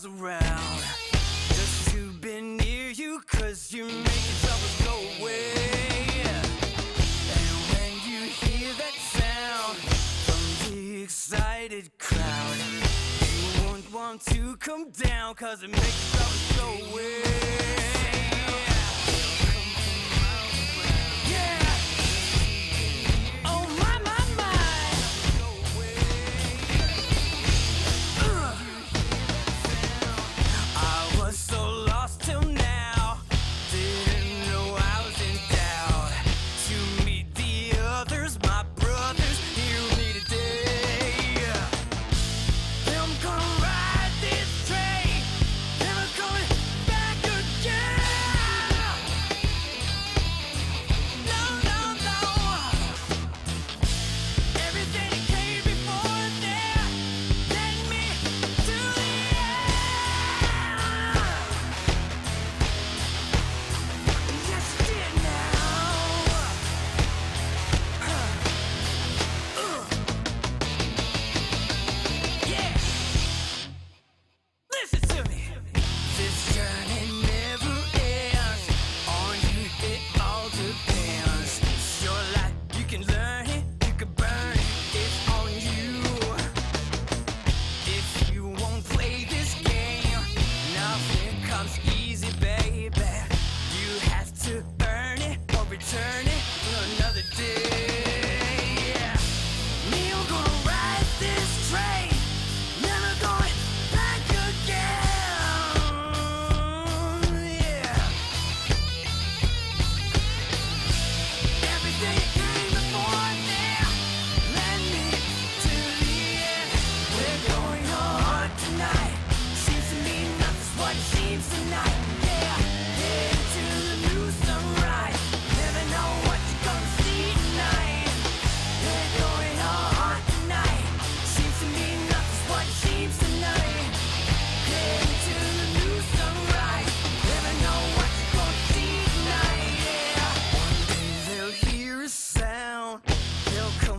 miles around just to be near you, 'cause you're making troubles go away. And when you hear that sound from the excited crowd, you won't want to come down, 'cause it makes troubles go away.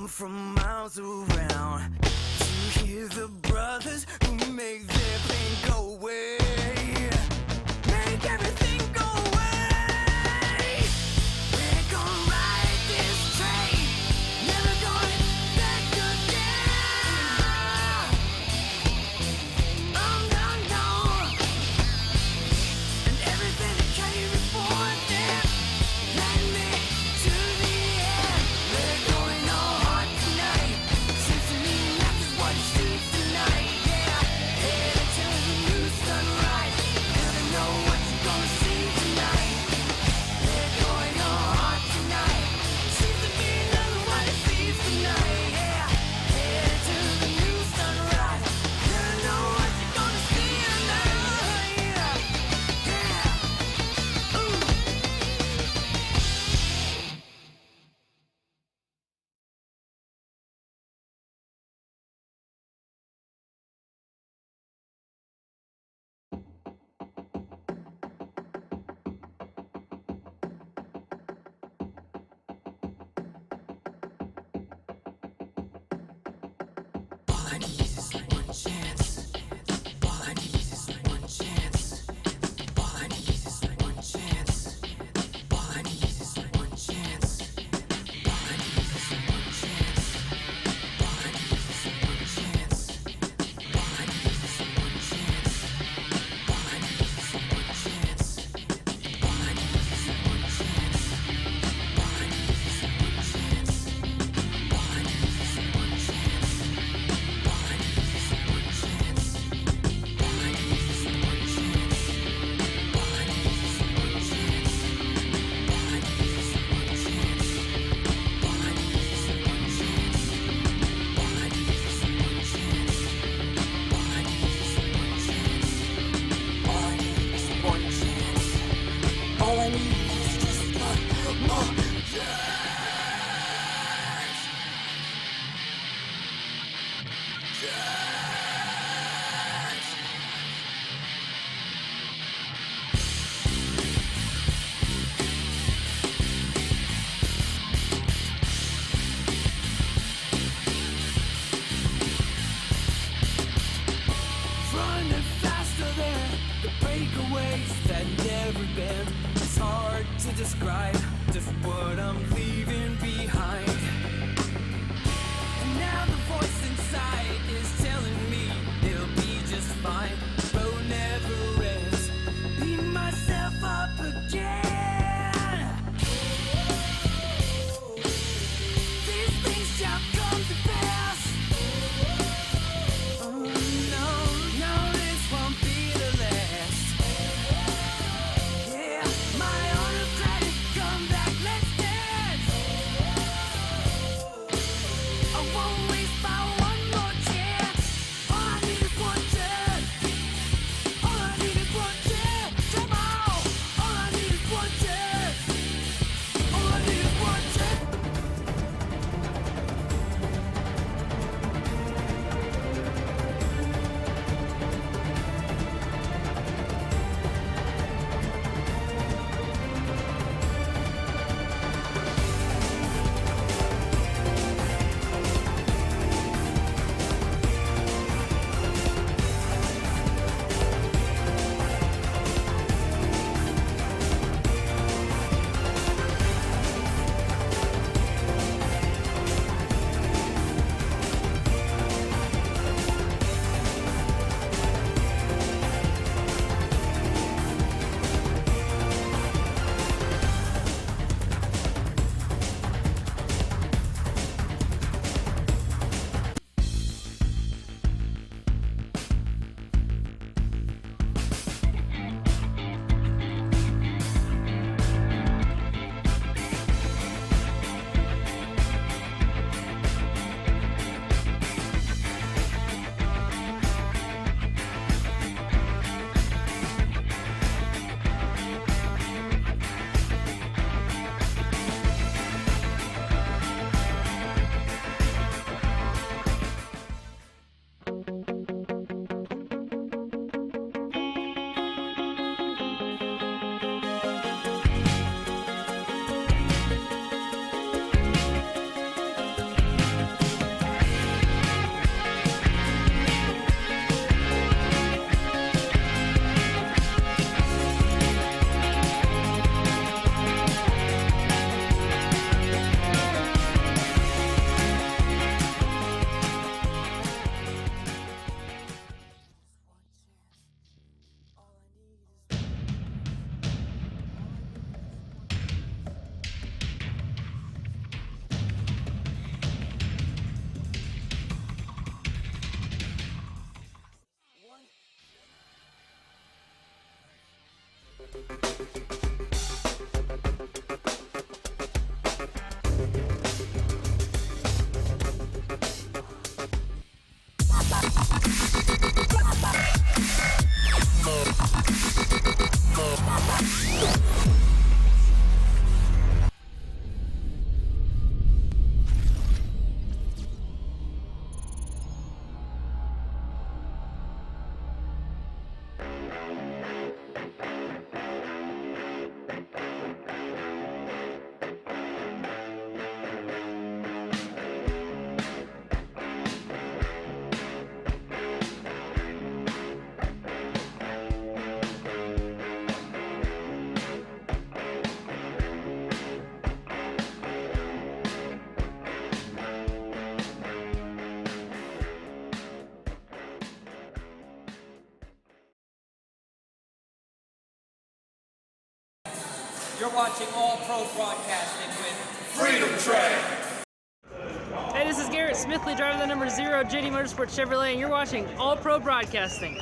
From miles around to hear the brothers who make their pain go away. Make everything go away. We're gonna ride this train, never going back again. Oh no, no. And everything that came before that led me to the end. We're going on. Faster than to describe just what I'm leaving behind. And now the voice inside is telling me it'll be just fine. Road never ends. Beat myself up again. These things shall come to pass. Oh no, no, this won't be the last. Yeah, my autocratic comeback, let's dance. I won't waste my one more chance. All I need is one chance. All I need is one chance. Come on. All I need is one chance. All I need is one chance. You're watching All Pro Broadcasting with Freedom Train. Hey, this is Garrett Smithley, driving the number 0 JD Motorsports Chevrolet, and you're watching All Pro Broadcasting.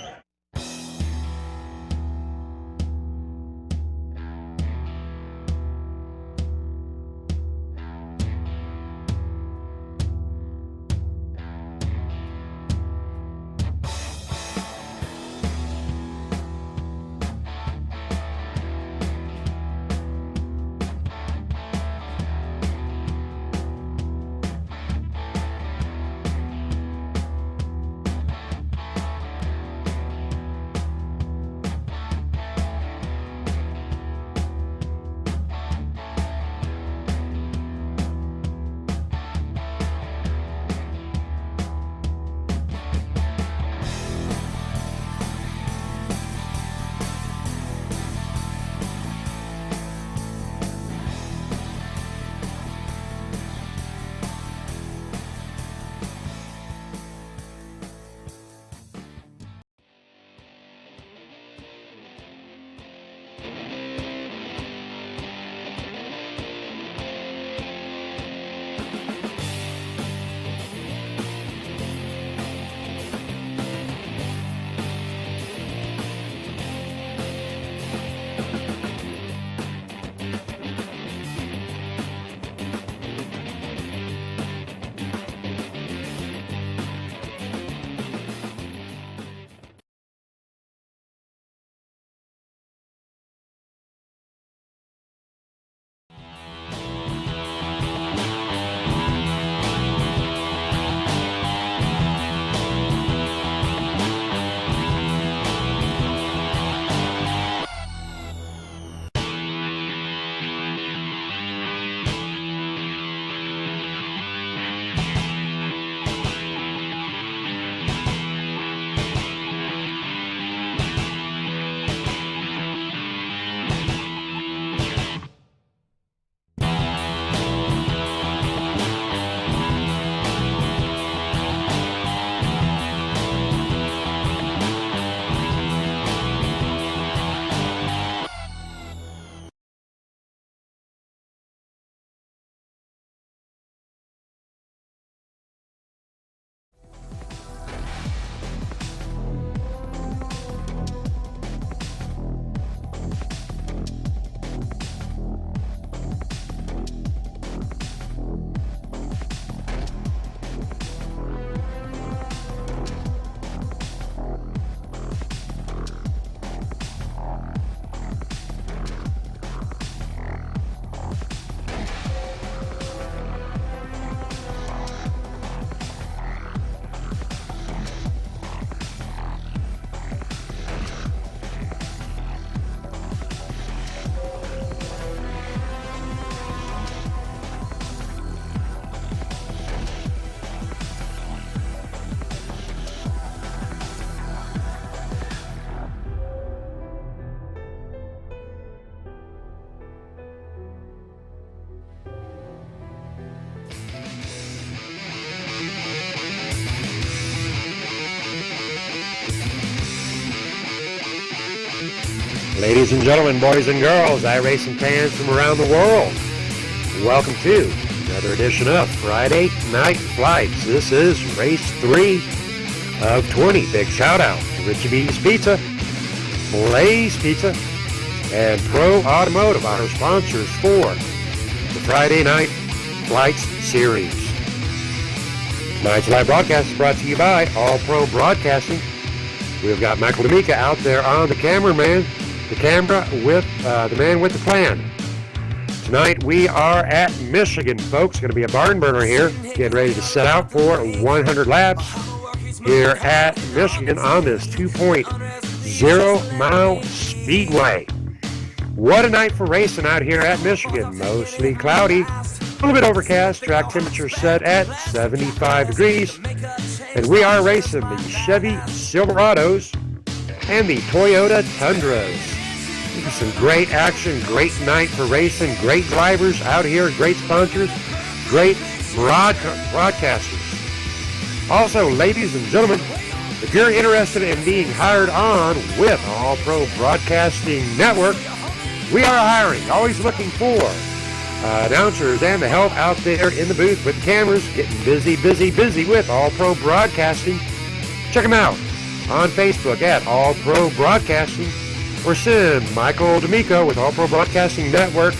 Ladies and gentlemen, boys and girls, iRacing fans from around the world, welcome to another edition of Friday Night Flights. This is race 3 of 20. Big shout out to Richie B's Pizza, Blaze Pizza, and Pro Automotive, our sponsors for the Friday Night Flights series. Tonight's live broadcast is brought to you by All Pro Broadcasting. We've got Michael D'Amica out there on the camera with the man with the plan. Tonight we are at Michigan, folks. Going to be a barn burner here. Getting ready to set out for 100 laps here at Michigan on this 2.0 mile speedway. What a night for racing out here at Michigan. Mostly cloudy, a little bit overcast, track temperature set at 75 degrees. And we are racing the Chevy Silverados and the Toyota Tundras. Some great action, great night for racing, great drivers out here, great sponsors, great broadcasters. Also, ladies and gentlemen, if you're interested in being hired on with All Pro Broadcasting Network, we are hiring, always looking for announcers and the help out there in the booth with cameras, getting busy with All Pro Broadcasting. Check them out on Facebook at All Pro Broadcasting, or send Michael D'Amico with All Pro Broadcasting Network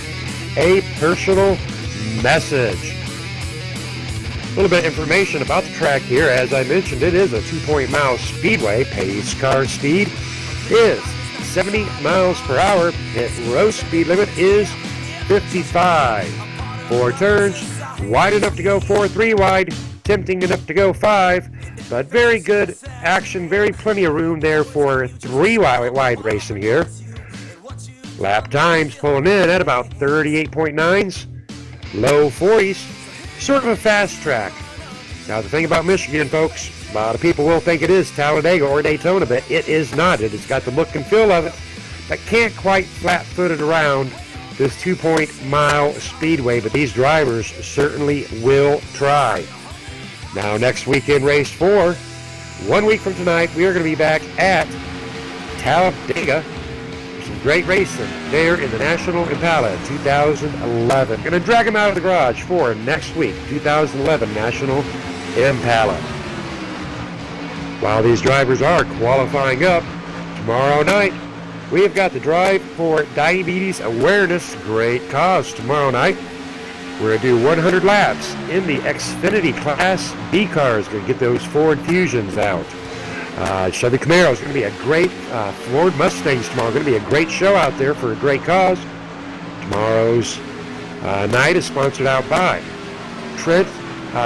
a personal message. A little bit of information about the track here. As I mentioned, it is a 2.0 mile speedway. Pace car speed is 70 miles per hour. Pit row speed limit is 55. 4 turns, wide enough to go 4, 3 wide, tempting enough to go 5, but very good action, plenty of room there for 3 wide racing here. Lap times pulling in at about 38.9s, low 40s, sort of a fast track. Now the thing about Michigan, folks, a lot of people will think it is Talladega or Daytona, but it is not. It has got the look and feel of it, but can't quite flat-foot it around this 2.0 mile speedway, but these drivers certainly will try. Now next weekend, race 4, 1 week from tonight, we are going to be back at Talladega. Some great racing there in the National Impala 2011. Going to drag them out of the garage for next week, 2011 National Impala. While these drivers are qualifying up, tomorrow night, we have got the Drive for Diabetes Awareness. Great cause tomorrow night. We're going to do 100 laps in the Xfinity Class B cars. We're going to get those Ford Fusions out. Chevy Camaro is going to be a great Ford Mustangs tomorrow. Going to be a great show out there for a great cause. Tomorrow's night is sponsored out by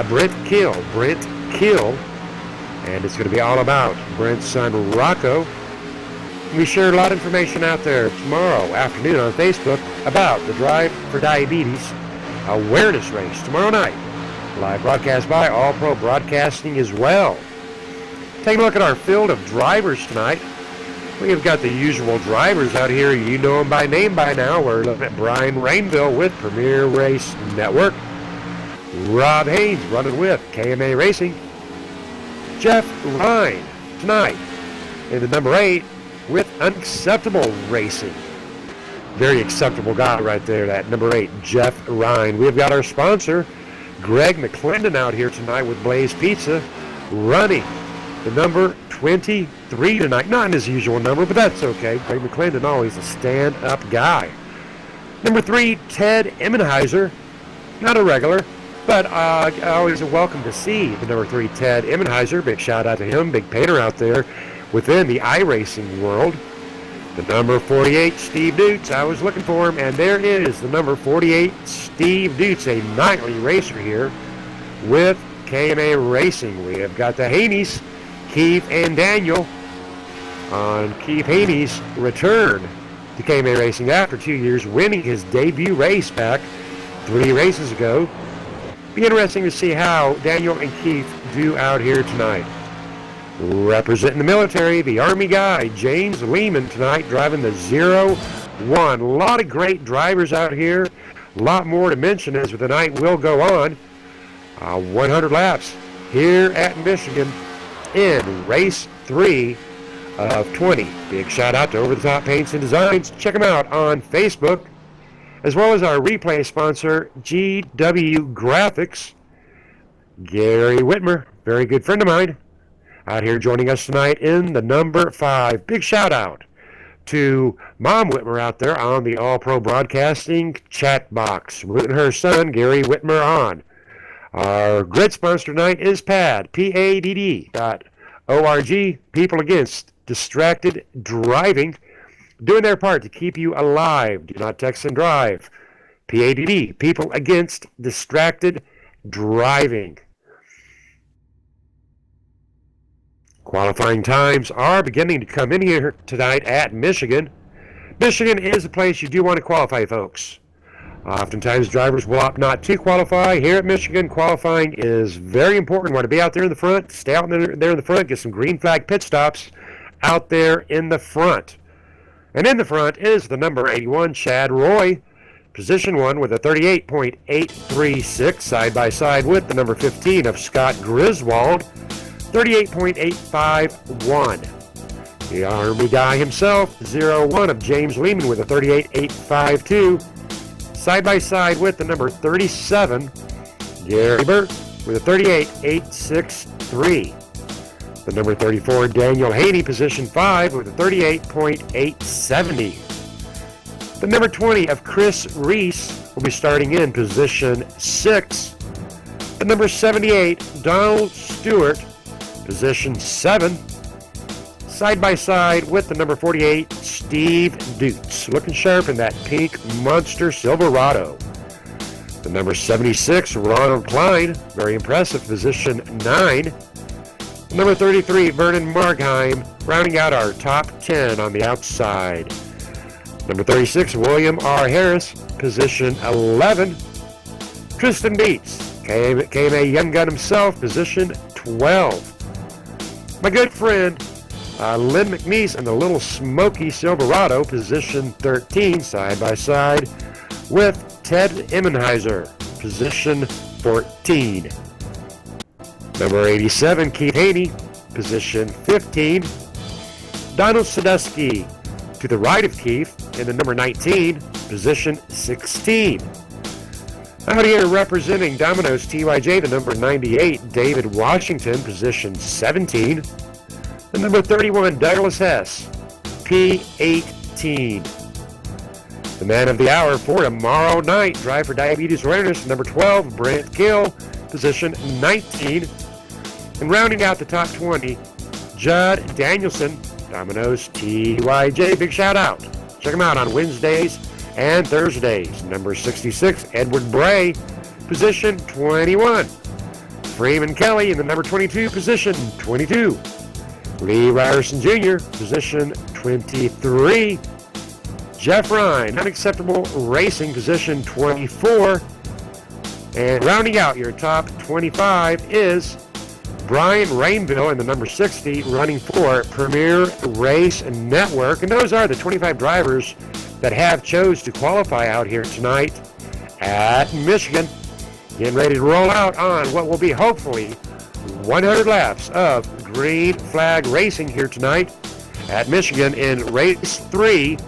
Brent Kill. And it's going to be all about Brent's son Rocco. We share a lot of information out there tomorrow afternoon on Facebook about the Drive for Diabetes Awareness Race tomorrow night. Live broadcast by All Pro Broadcasting as well. Taking a look at our field of drivers tonight. We have got the usual drivers out here. You know them by name by now. We're looking at Brian Rainville with Premier Race Network. Rob Haynes running with KMA Racing. Jeff Ryan tonight in the number 8 with Unacceptable Racing. Very acceptable guy right there, that number 8, Jeff Ryan. We've got our sponsor, Greg McClendon, out here tonight with Blaze Pizza, running the number 23 tonight. Not his usual number, but that's okay. Greg McClendon, always a stand-up guy. Number 3, Ted Emmenheiser. Not a regular, but always a welcome to see the number 3, Ted Emmenheiser. Big shout out to him, big painter out there within the iRacing world. The number 48, Steve Dutz. I was looking for him, and there is the number 48, Steve Dutz, a nightly racer here with KMA Racing. We have got the Haney's, Keith and Daniel, on Keith Haney's return to KMA Racing after 2 years, winning his debut race back 3 races ago. Be interesting to see how Daniel and Keith do out here tonight. Representing the military, the Army guy, James Lehman tonight, driving the 01. A lot of great drivers out here. A lot more to mention as the night will go on. 100 laps here at Michigan in race 3 of 20. Big shout out to Over the Top Paints and Designs. Check them out on Facebook, as well as our replay sponsor, GW Graphics. Gary Whitmer, very good friend of mine, out here joining us tonight in the number 5. Big shout out to Mom Whitmer out there on the All Pro Broadcasting chat box, rooting her son, Gary Whitmer, on. Our grid sponsor tonight is PAD, PADD.org, People Against Distracted Driving, doing their part to keep you alive. Do not text and drive. PADD, People Against Distracted Driving. Qualifying times are beginning to come in here tonight at Michigan. Michigan is a place you do want to qualify, folks. Oftentimes drivers will opt not to qualify. Here at Michigan, qualifying is very important. You want to be out there in the front, stay out there in the front, get some green flag pit stops out there in the front. And in the front is the number 81, Chad Roy, position 1 with a 38.836, side by side with the number 15 of Scott Griswold, 38.851. The Army guy himself, 01 of James Lehman with a 38.852, side by side with the number 37, Gary Burt with a 38.863. The number 34, Daniel Haney, position 5 with a 38.870. The number 20 of Chris Reese will be starting in position 6. The number 78, Donald Stewart, position 7. Side by side with the number 48, Steve Dutz, looking sharp in that pink Monster Silverado. The number 76, Ronald Klein, very impressive, position 9. Number 33, Vernon Markheim, rounding out our top 10 on the outside. Number 36, William R. Harris, position 11. Tristan Beats, KMA Young Gun himself, position 12. My good friend, Lynn McNeese and the Little Smoky Silverado, position 13, side by side with Ted Immenheiser, position 14. Number 87, Keith Haney, position 15. Donald Sadusky to the right of Keith in the number 19, position 16. Out here representing Domino's TYJ, the number 98, David Washington, position 17. The number 31, Douglas Hess, P18. The man of the hour for tomorrow night, Drive for Diabetes Awareness, number 12, Brent Gill, position 19. And rounding out the top 20, Judd Danielson, Domino's TYJ. Big shout out. Check him out on Wednesdays and Thursdays. Number 66, Edward Bray, position 21. Freeman Kelly in the number 22, position 22. Lee Ryerson Jr., position 23. Jeff Ryan, Unacceptable Racing, position 24. And rounding out your top 25 is Brian Rainville in the number 60, running for Premier Race Network. And those are the 25 drivers that have chose to qualify out here tonight at Michigan. Getting ready to roll out on what will be hopefully 100 laps of green flag racing here tonight at Michigan in race 3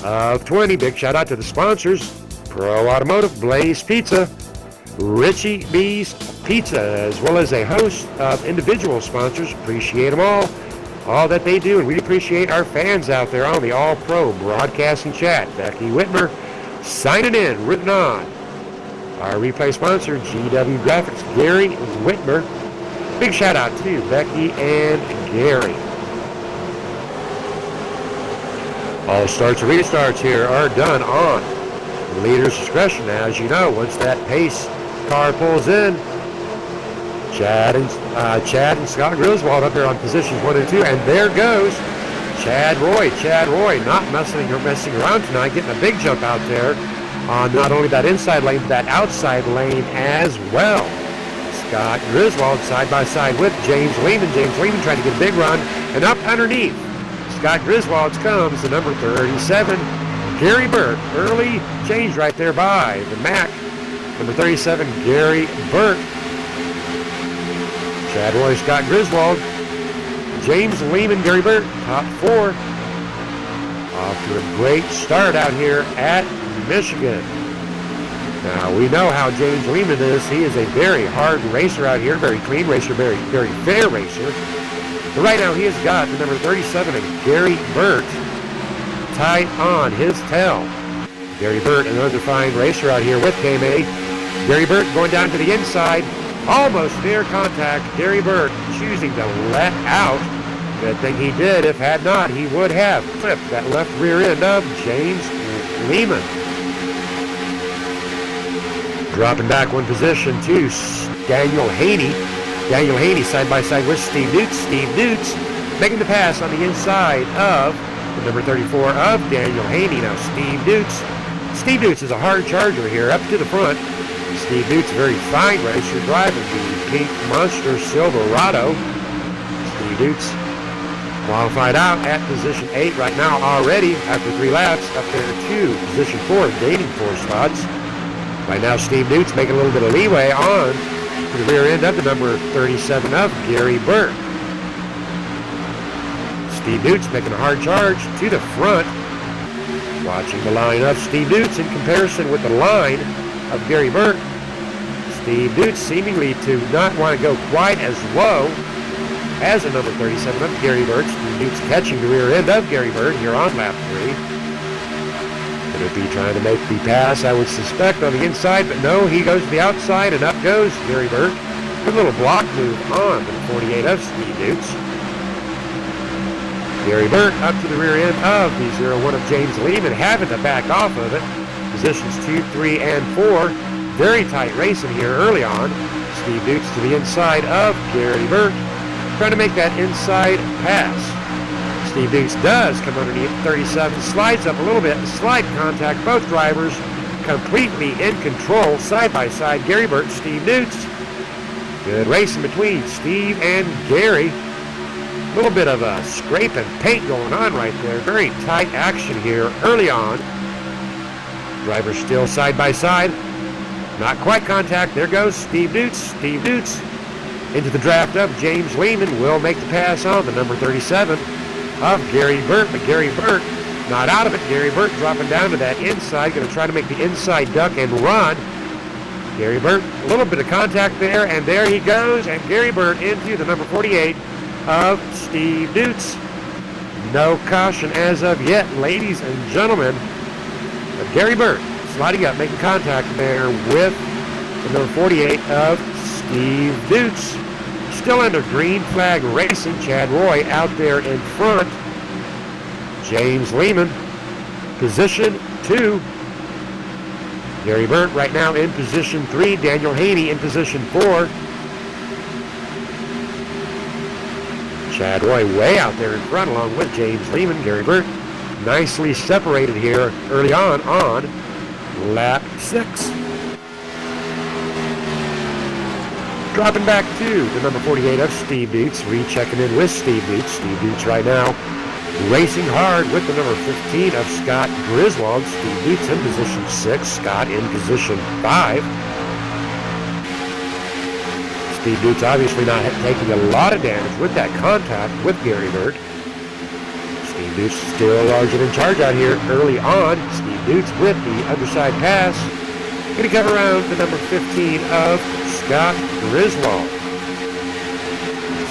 of 20. Big shout out to the sponsors, Pro Automotive, Blaze Pizza, Richie B's Pizza, as well as a host of individual sponsors. Appreciate them all that they do, and we appreciate our fans out there on the All Pro Broadcasting chat. Becky Whitmer signing in, written on. Our replay sponsor, GW Graphics, Gary Whitmer. Big shout out to Becky and Gary. All starts and restarts here are done on leader's discretion. As you know, once that pace car pulls in, Chad and Scott Griswold up there on positions 1 and 2, and there goes Chad Roy. Chad Roy not messing around tonight, getting a big jump out there on not only that inside lane, but that outside lane as well. Scott Griswold side by side with James Lehman. James Lehman trying to get a big run, and up underneath Scott Griswold comes the number 37, Gary Burt. Early change right there by the Mac. Number 37, Gary Burt. Chad Roy, Scott Griswold James Lehman, Gary Burt, top 4. Off to a great start out here at Michigan. Now, we know how James Lehman is. He is a very hard racer out here, very clean racer, very fair racer. But right now, he has got the number 37 and Gary Burt tight on his tail. Gary Burt, another fine racer out here with KMA. Gary Burt going down to the inside. Almost near contact. Gary Burt choosing to let out. Good thing he did. If had not, he would have clipped that left rear end of James Lehman. Dropping back one position to Daniel Haney. Daniel Haney side by side with Steve Dutz. Steve Dutz making the pass on the inside of the number 34 of Daniel Haney. Now Steve Dutz is a hard charger here up to the front. Steve Dutz, a very fine racer, driving the pink Monster Silverado. Steve Dutz qualified out at position 8 right now already after 3 laps, up there to position 4, gaining 4 spots. Right now Steve Dutz making a little bit of leeway on to the rear end of the number 37 of Gary Burt. Steve Dutz making a hard charge to the front. Watching the line of Steve Dutz in comparison with the line of Gary Burt. Steve Dutz seemingly to not want to go quite as low as the number 37 of Gary Burt. Steve Dutz catching the rear end of Gary Burt here on lap 3. Going to be trying to make the pass, I would suspect, on the inside, but no, he goes to the outside, and up goes Gary Burt. Good little block move on the 48 of Steve Dutz. Gary Burt up to the rear end of the 01 of James Lehman, having to back off of it. Positions 2, 3, and 4. Very tight racing here early on. Steve Dutz to the inside of Gary Burt, trying to make that inside pass. Steve Dutz does come underneath 37, slides up a little bit, slight contact. Both drivers completely in control, side by side. Gary Burt, Steve Dutz. Good racing between Steve and Gary. A little bit of a scrape and paint going on right there. Very tight action here early on. Drivers still side by side. Not quite contact. There goes Steve Dutz. Steve Dutz into the draft of James Lehman. Will make the pass on the number 37 of Gary Burt. But Gary Burt not out of it. Gary Burt dropping down to that inside. Going to try to make the inside duck and run. Gary Burt, a little bit of contact there. And there he goes. And Gary Burt into the number 48 of Steve Dutz. No caution as of yet, ladies and gentlemen. But Gary Burt sliding up, making contact there with the number 48 of Steve Dutz. Still under green flag racing. Chad Roy out there in front. James Lehman, position 2. Gary Burt right now in position 3. Daniel Haney in position 4. Chad Roy way out there in front along with James Lehman. Gary Burt nicely separated here early on lap 6. Dropping back to the number 48 of Steve Dutz, rechecking in with Steve Dutz. Steve Dutz right now racing hard with the number 15 of Scott Griswold. Steve Dutz in position 6, Scott in position 5. Steve Dutz obviously not taking a lot of damage with that contact with Gary Burt. Steve Dutz still large and in charge out here early on. Steve Dutz with the underside pass. Going to come around the number 15 of Scott Griswold.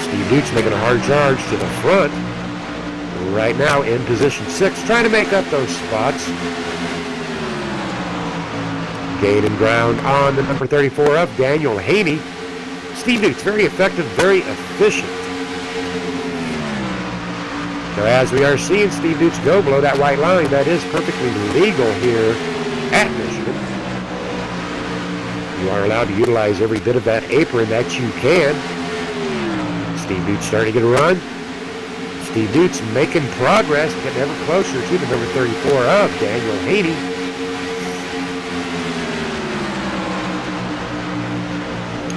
Steve Dutz making a hard charge to the front. Right now in position 6, trying to make up those spots. Gaining ground on the number 34 of Daniel Haney. Steve Dutz, very effective, very efficient. Now, as we are seeing Steve Dutz go below that white line, that is perfectly legal here at Michigan. You are allowed to utilize every bit of that apron that you can. Steve Dutz starting to get a run. Steve Dutz making progress, getting ever closer to the number 34 of Daniel Haney.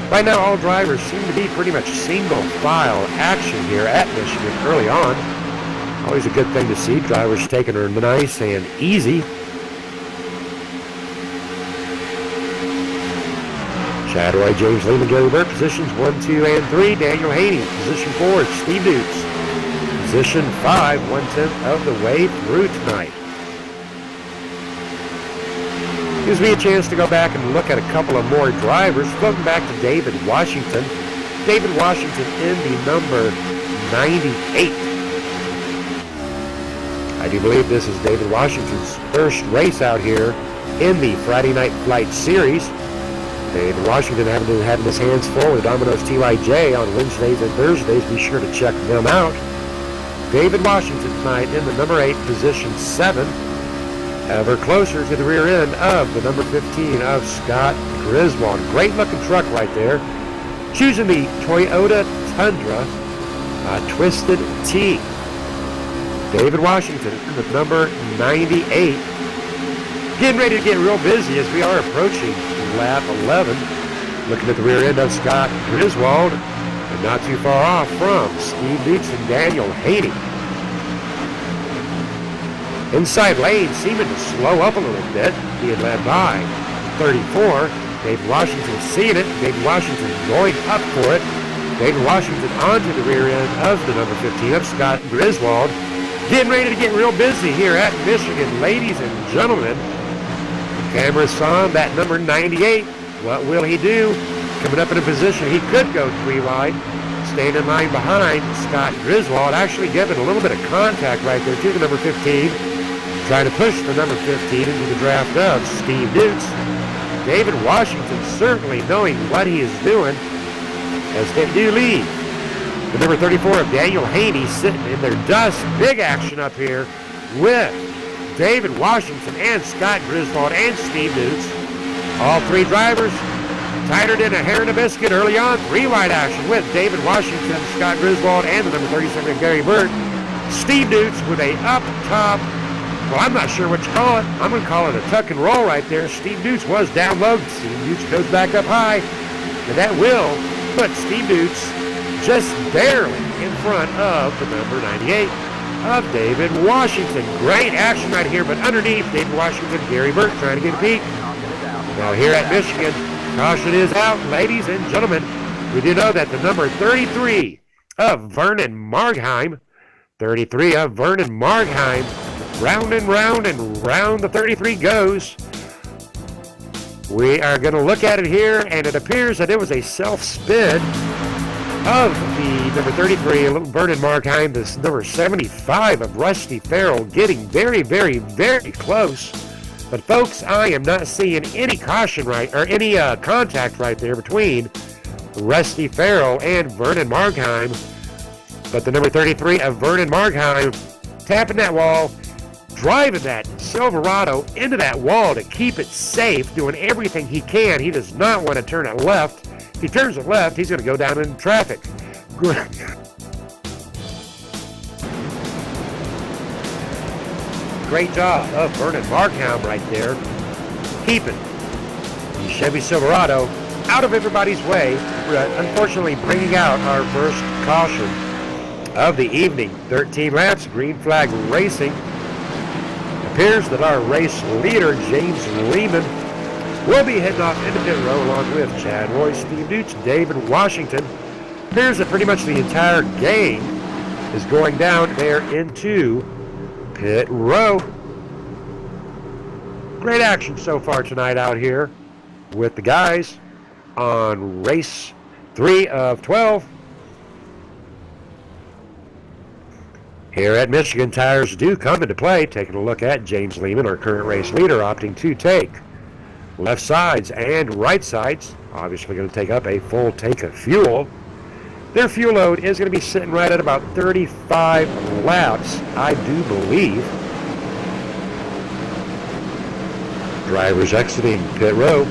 Right now, all drivers seem to be pretty much single file action here at Michigan early on. Always a good thing to see. Drivers taking her nice and easy. Chad Roy, James Lehman, Gary Burt, positions 1, 2, and 3. Daniel Haney, position 4, Steve Dukes. Position 5, 1/10 of the way through tonight. Gives me a chance to go back and look at a couple of more drivers. Floating back to David Washington. David Washington in the number 98. I do believe this is David Washington's first race out here in the Friday Night Flight Series. David Washington having his hands full with Domino's TYJ on Wednesdays and Thursdays. Be sure to check them out. David Washington tonight in the number 8, position 7. Ever closer to the rear end of the number 15 of Scott Griswold. Great looking truck right there. Choosing the Toyota Tundra Twisted T. David Washington in the number 98. Getting ready to get real busy as we are approaching lap 11. Looking at the rear end of Scott Griswold, and not too far off from Steve Dukes and Daniel Haney. Inside lane seeming to slow up a little bit, being led by 34. David Washington seeing it. David Washington going up for it. David Washington onto the rear end of the number 15 of Scott Griswold. Getting ready to get real busy here at Michigan, ladies and gentlemen. Cameras on that number 98. What will he do? Coming up in a position he could go 3 wide. Staying in line behind Scott Griswold. Actually giving a little bit of contact right there to the number 15. Trying to push the number 15 into the draft of Steve Dukes. David Washington certainly knowing what he is doing as they do lead. The number 34 of Daniel Haney sitting in their dust. Big action up here with David Washington and Scott Griswold and Steve Dukes. All 3 drivers tighter than a hair in a biscuit early on. 3 wide action with David Washington, Scott Griswold, and the number 37 Gary Burt. Steve Dukes with a up top. Well, I'm not sure what you call it. I'm going to call it a tuck and roll right there. Steve Dukes was down low. Steve Dukes goes back up high. And that will put Steve Dukes just barely in front of the number 98 of David Washington. Great action right here, but underneath David Washington, Gary Burt trying to get a peek. Now here at Michigan, caution is out, ladies and gentlemen. We do know that the number 33 of Vernon Margheim, 33 of Vernon Margheim, round and round the 33 goes. We are going to look at it here, and it appears that it was a self-spin of the number 33, Vernon Margheim, this number 75 of Rusty Farrell, getting very, very, very close. But folks, I am not seeing any caution right, or any contact right there between Rusty Farrell and Vernon Margheim. But the number 33 of Vernon Margheim tapping that wall, driving that Silverado into that wall to keep it safe, doing everything he can. He does not want to turn it left. If he turns it left, he's going to go down in traffic. Great job of Vernon Margheim right there, keeping the Chevy Silverado out of everybody's way, unfortunately bringing out our first caution of the evening. 13 laps, green flag racing. Appears that our race leader, James Lehman, will be heading off into pit row along with Chad Roy, Steve Dukes, David Washington. Appears that pretty much the entire gang is going down there into pit row. Great action so far tonight out here with the guys on race 3 of 12. Here at Michigan, tires do come into play. Taking a look at James Lehman, our current race leader, opting to take left sides and right sides. Obviously going to take up a full tank of fuel. Their fuel load is going to be sitting right at about 35 laps, I do believe. Drivers exiting pit row.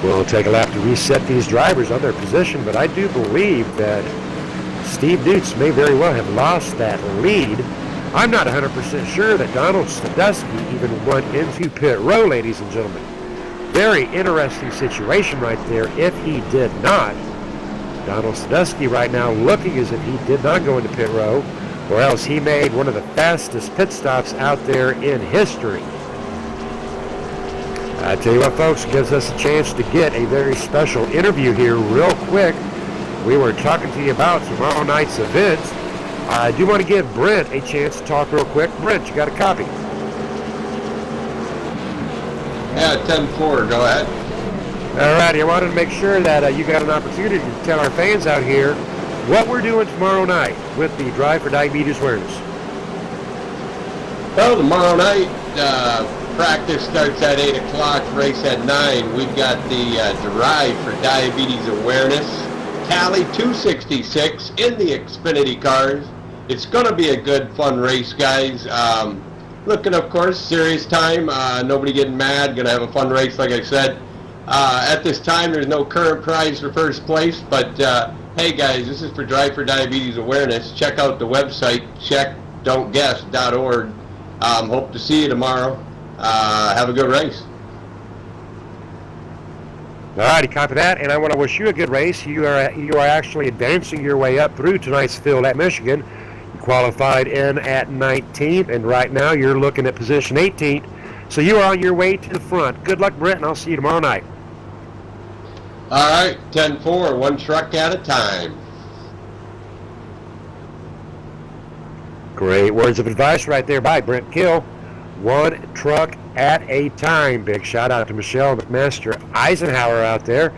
We'll take a lap to reset these drivers on their position, but I do believe that Steve Dukes may very well have lost that lead. I'm not 100% sure that Donald Sadusky even went into pit row, ladies and gentlemen. Very interesting situation right there if he did not. Donald Sadusky right now looking as if he did not go into pit row, or else he made one of the fastest pit stops out there in history. I tell you what, folks, it gives us a chance to get a very special interview here real quick. We were talking to you about tomorrow night's event. I do want to give Brent a chance to talk real quick. Brent, you got a copy? Yeah, 10-4, go ahead. All righty, I wanted to make sure that you got an opportunity to tell our fans out here what we're doing tomorrow night with the Drive for Diabetes Awareness. Well, tomorrow night, practice starts at 8 o'clock, race at 9. We've got the Drive for Diabetes Awareness, Cali 266 in the Xfinity cars. It's going to be a good, fun race, guys. Looking, of course, serious time. Nobody getting mad. Going to have a fun race, like I said. At this time, there's no current prize for first place, but hey, guys, this is for Drive for Diabetes Awareness. Check out the website, checkdon'tguess.org. Hope to see you tomorrow. Have a good race. All righty, copy that, and I want to wish you a good race. You are actually advancing your way up through tonight's field at Michigan. You qualified in at 19th, and right now you're looking at position 18th. So you are on your way to the front. Good luck, Brent, and I'll see you tomorrow night. All right, 10-4, one truck at a time. Great words of advice right there by Brent Kill. One truck at a time. Big shout out to Michelle McMaster Eisenhower out there,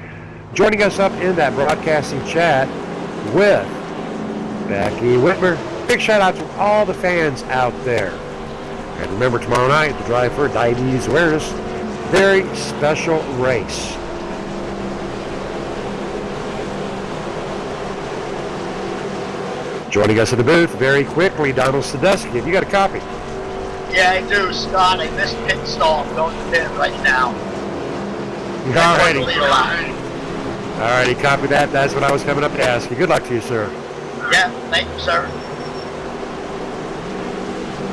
joining us up in that broadcasting chat with Becky Whitmer. Big shout out to all the fans out there. And remember, tomorrow night, the Drive for Diabetes Awareness, very special race. Joining us in the booth very quickly, Donald Sadusky. Have you got a copy? Yeah, I do, Scott. I missed pit stall. I'm going to pit right now. Alrighty. Alrighty, copy that. That's what I was coming up to ask you. Good luck to you, sir. Yeah, thank you, sir.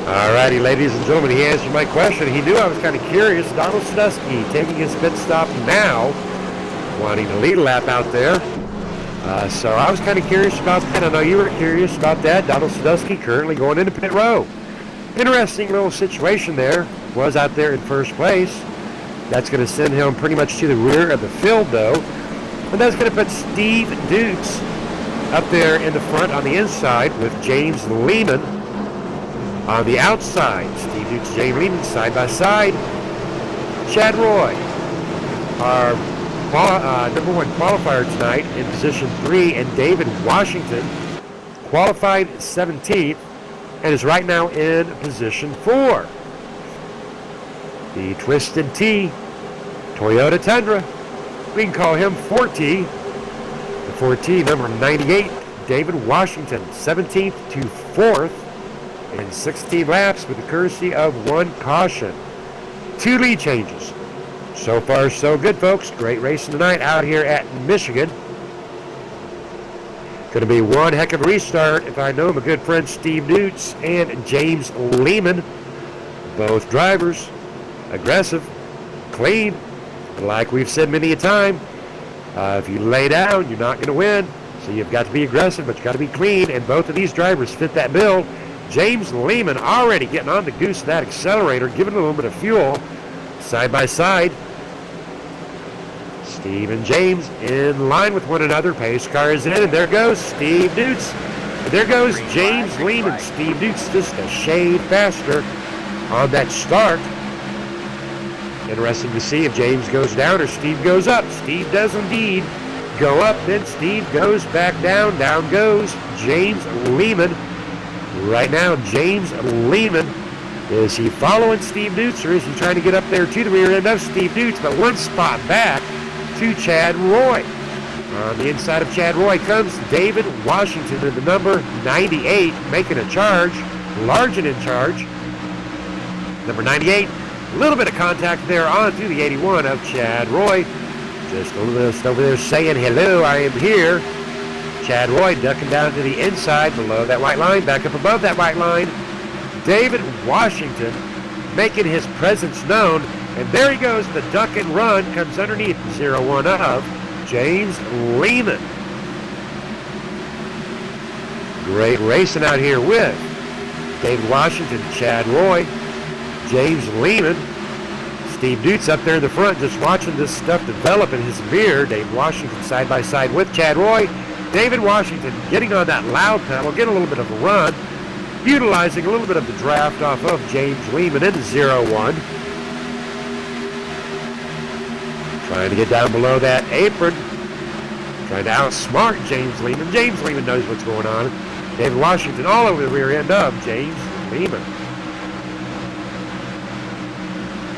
Alrighty, ladies and gentlemen, he answered my question. He knew I was kind of curious. Donald Sadusky taking his pit stop now, wanting to lead a lap out there. So I was kind of curious about that. I know you were curious about that. Donald Sadusky currently going into pit row. Interesting little situation there. Was out there in first place. That's going to send him pretty much to the rear of the field, though. And that's going to put Steve Dukes up there in the front on the inside with James Lehman on the outside. Steve Dukes, James Lehman side by side. Chad Roy, our number one qualifier tonight in position 3, and David Washington qualified 17th and is right now in position 4. The Twisted T Toyota Tundra, we can call him 4T. The 4T, number 98, David Washington, 17th to 4th, and 16 laps with the courtesy of one caution. 2 lead changes. So far, so good, folks. Great racing tonight out here at Michigan. Going to be one heck of a restart if I know my good friend Steve Dukes and James Lehman. Both drivers, aggressive, clean. Like we've said many a time, if you lay down, you're not going to win. So you've got to be aggressive, but you've got to be clean. And both of these drivers fit that bill. James Lehman already getting on the goose of that accelerator, giving a little bit of fuel. Side by side, Steve and James in line with one another. Pace car is in, and there goes Steve Dukes. And there goes James Lehman. Steve Dukes just a shade faster on that start. Interesting to see if James goes down or Steve goes up. Steve does indeed go up, then Steve goes back down. Down goes James Lehman. Right now, James Lehman, is he following Steve Dukes, or is he trying to get up there to the rear end of Steve Dukes? But one spot back to Chad Roy. On the inside of Chad Roy comes David Washington in the number 98, making a charge. Largen in charge. Number 98, a little bit of contact there onto the 81 of Chad Roy. Just over there saying, hello, I am here. Chad Roy ducking down to the inside below that white line, back up above that white line. David Washington making his presence known, and there he goes. The duck and run comes underneath 0-1 of James Lehman. Great racing out here with David Washington, Chad Roy, James Lehman, Steve Dutz up there in the front just watching this stuff develop in his mirror. Dave Washington side by side with Chad Roy. David Washington getting on that loud pedal, getting a little bit of a run, utilizing a little bit of the draft off of James Lehman into 0-1. Trying to get down below that apron. Trying to outsmart James Lehman. James Lehman knows what's going on. David Washington all over the rear end of James Lehman.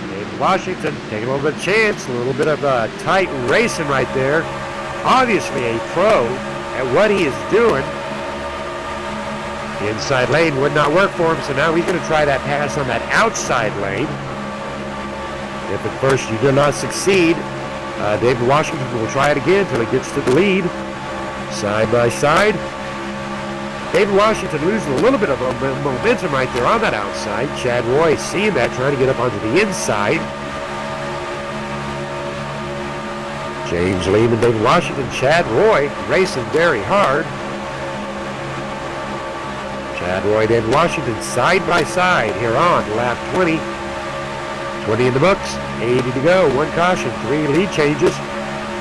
David Washington taking a little bit of chance, a little bit of tight racing right there. Obviously a pro at what he is doing. The inside lane would not work for him, so now he's going to try that pass on that outside lane. If at first you do not succeed, David Washington will try it again until he gets to the lead. Side by side. David Washington losing a little bit of momentum right there on that outside. Chad Roy seeing that, trying to get up onto the inside. James Lehman, David Washington, Chad Roy racing very hard. Chad Roy, David Washington side by side here on lap 20. 20 in the books, 80 to go, one caution, 3 lead changes.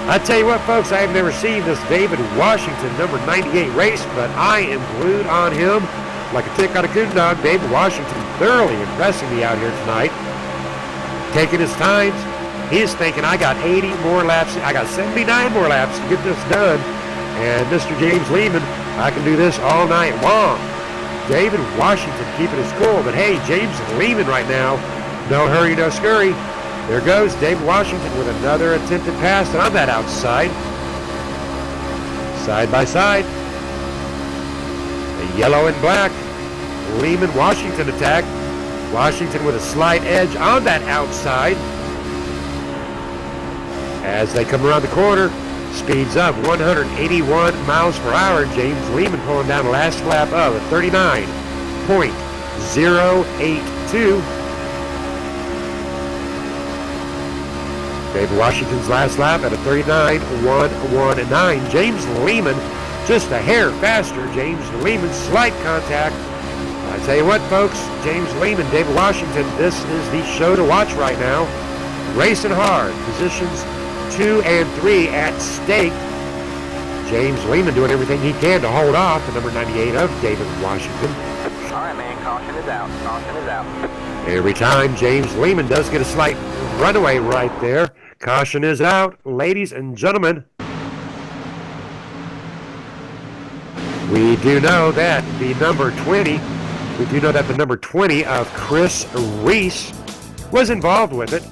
I tell you what, folks, I have never seen this David Washington number 98 race, but I am glued on him like a tick on a coon dog. David Washington thoroughly impressing me out here tonight. Taking his times. He's thinking, I got 80 more laps. I got 79 more laps to get this done. And Mr. James Lehman, I can do this all night long. David Washington keeping his cool, but hey, James Lehman right now, no hurry, no scurry. There goes David Washington with another attempted pass on that outside. Side by side. The yellow and black. Lehman Washington attack. Washington with a slight edge on that outside. As they come around the corner, speeds up 181 miles per hour. James Lehman pulling down the last lap of 39.082. David Washington's last lap at a 39.119. James Lehman just a hair faster. James Lehman slight contact. I tell you what, folks, James Lehman, David Washington, this is the show to watch right now. Racing hard. Positions 2 and 3 at stake. James Lehman doing everything he can to hold off the number 98 of David Washington. All right, man, caution is out. Caution is out. Every time James Lehman does get a slight runaway right there. Caution is out, ladies and gentlemen. We do know that the number 20 of Chris Reese was involved with it,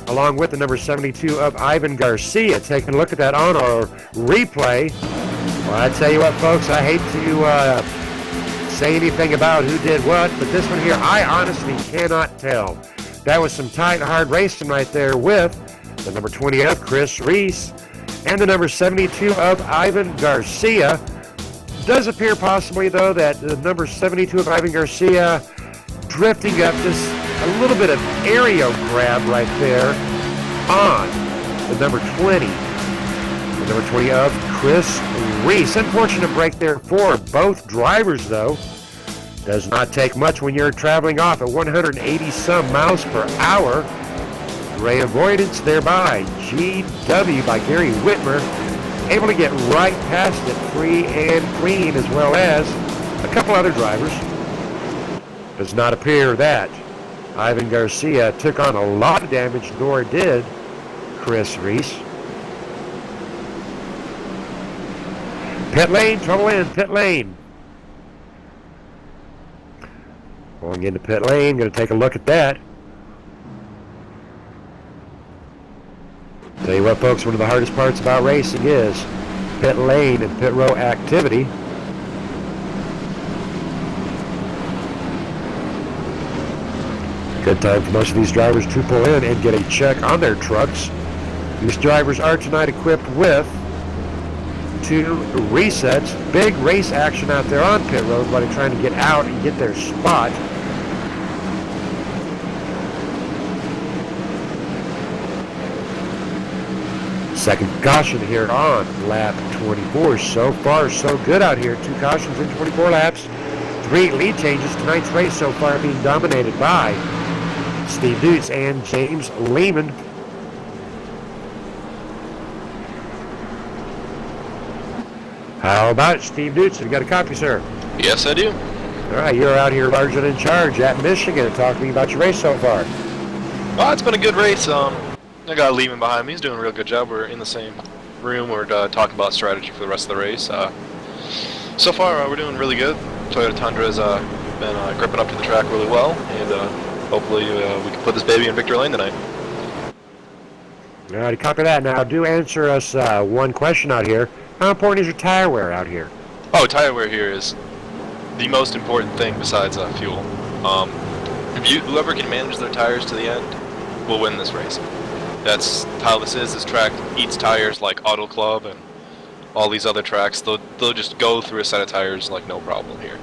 along with the number 72 of Ivan Garcia. Taking a look at that on our replay. Well, I tell you what, folks, I hate to say anything about who did what, but this one here, I honestly cannot tell. That was some tight, hard racing right there with the number 20 of Chris Reese and the number 72 of Ivan Garcia. Does appear possibly, though, that the number 72 of Ivan Garcia drifting up just a little bit of aerial grab right there on the number 20. The number 20 of Chris Reese. Unfortunate break there for both drivers, though. Does not take much when you're traveling off at 180-some miles per hour. Great avoidance there by GW by Gary Whitmer. Able to get right past it free and clean, as well as a couple other drivers. Does not appear that Ivan Garcia took on a lot of damage, nor did Chris Reese. Pit lane, trouble in, pit lane. Going into pit lane, going to take a look at that. Tell you what, folks, one of the hardest parts about racing is pit lane and pit row activity. Good time for most of these drivers to pull in and get a check on their trucks. These drivers are tonight equipped with 2 resets. Big race action out there on pit road, but trying to get out and get their spot. Second caution here on lap 24. So far, so good out here. 2 cautions in 24 laps. 3 lead changes. Tonight's race so far being dominated by Steve Dutz and James Lehman. How about it, Steve Dutz? Have you got a copy, sir? Yes, I do. All right, you're out here large and in charge at Michigan. Talk to me about your race so far. Well, it's been a good race. I got Lehman behind me. He's doing a real good job. We're in the same room. We're talking about strategy for the rest of the race. So far, we're doing really good. Toyota Tundra has been gripping up to the track really well, and hopefully we can put this baby in victory lane tonight. All right, copy that. Now, do answer us one question out here. How important is your tire wear out here? Oh, tire wear here is the most important thing besides fuel. Whoever can manage their tires to the end will win this race. That's how this is. This track eats tires like Auto Club and all these other tracks. They'll just go through a set of tires like no problem here.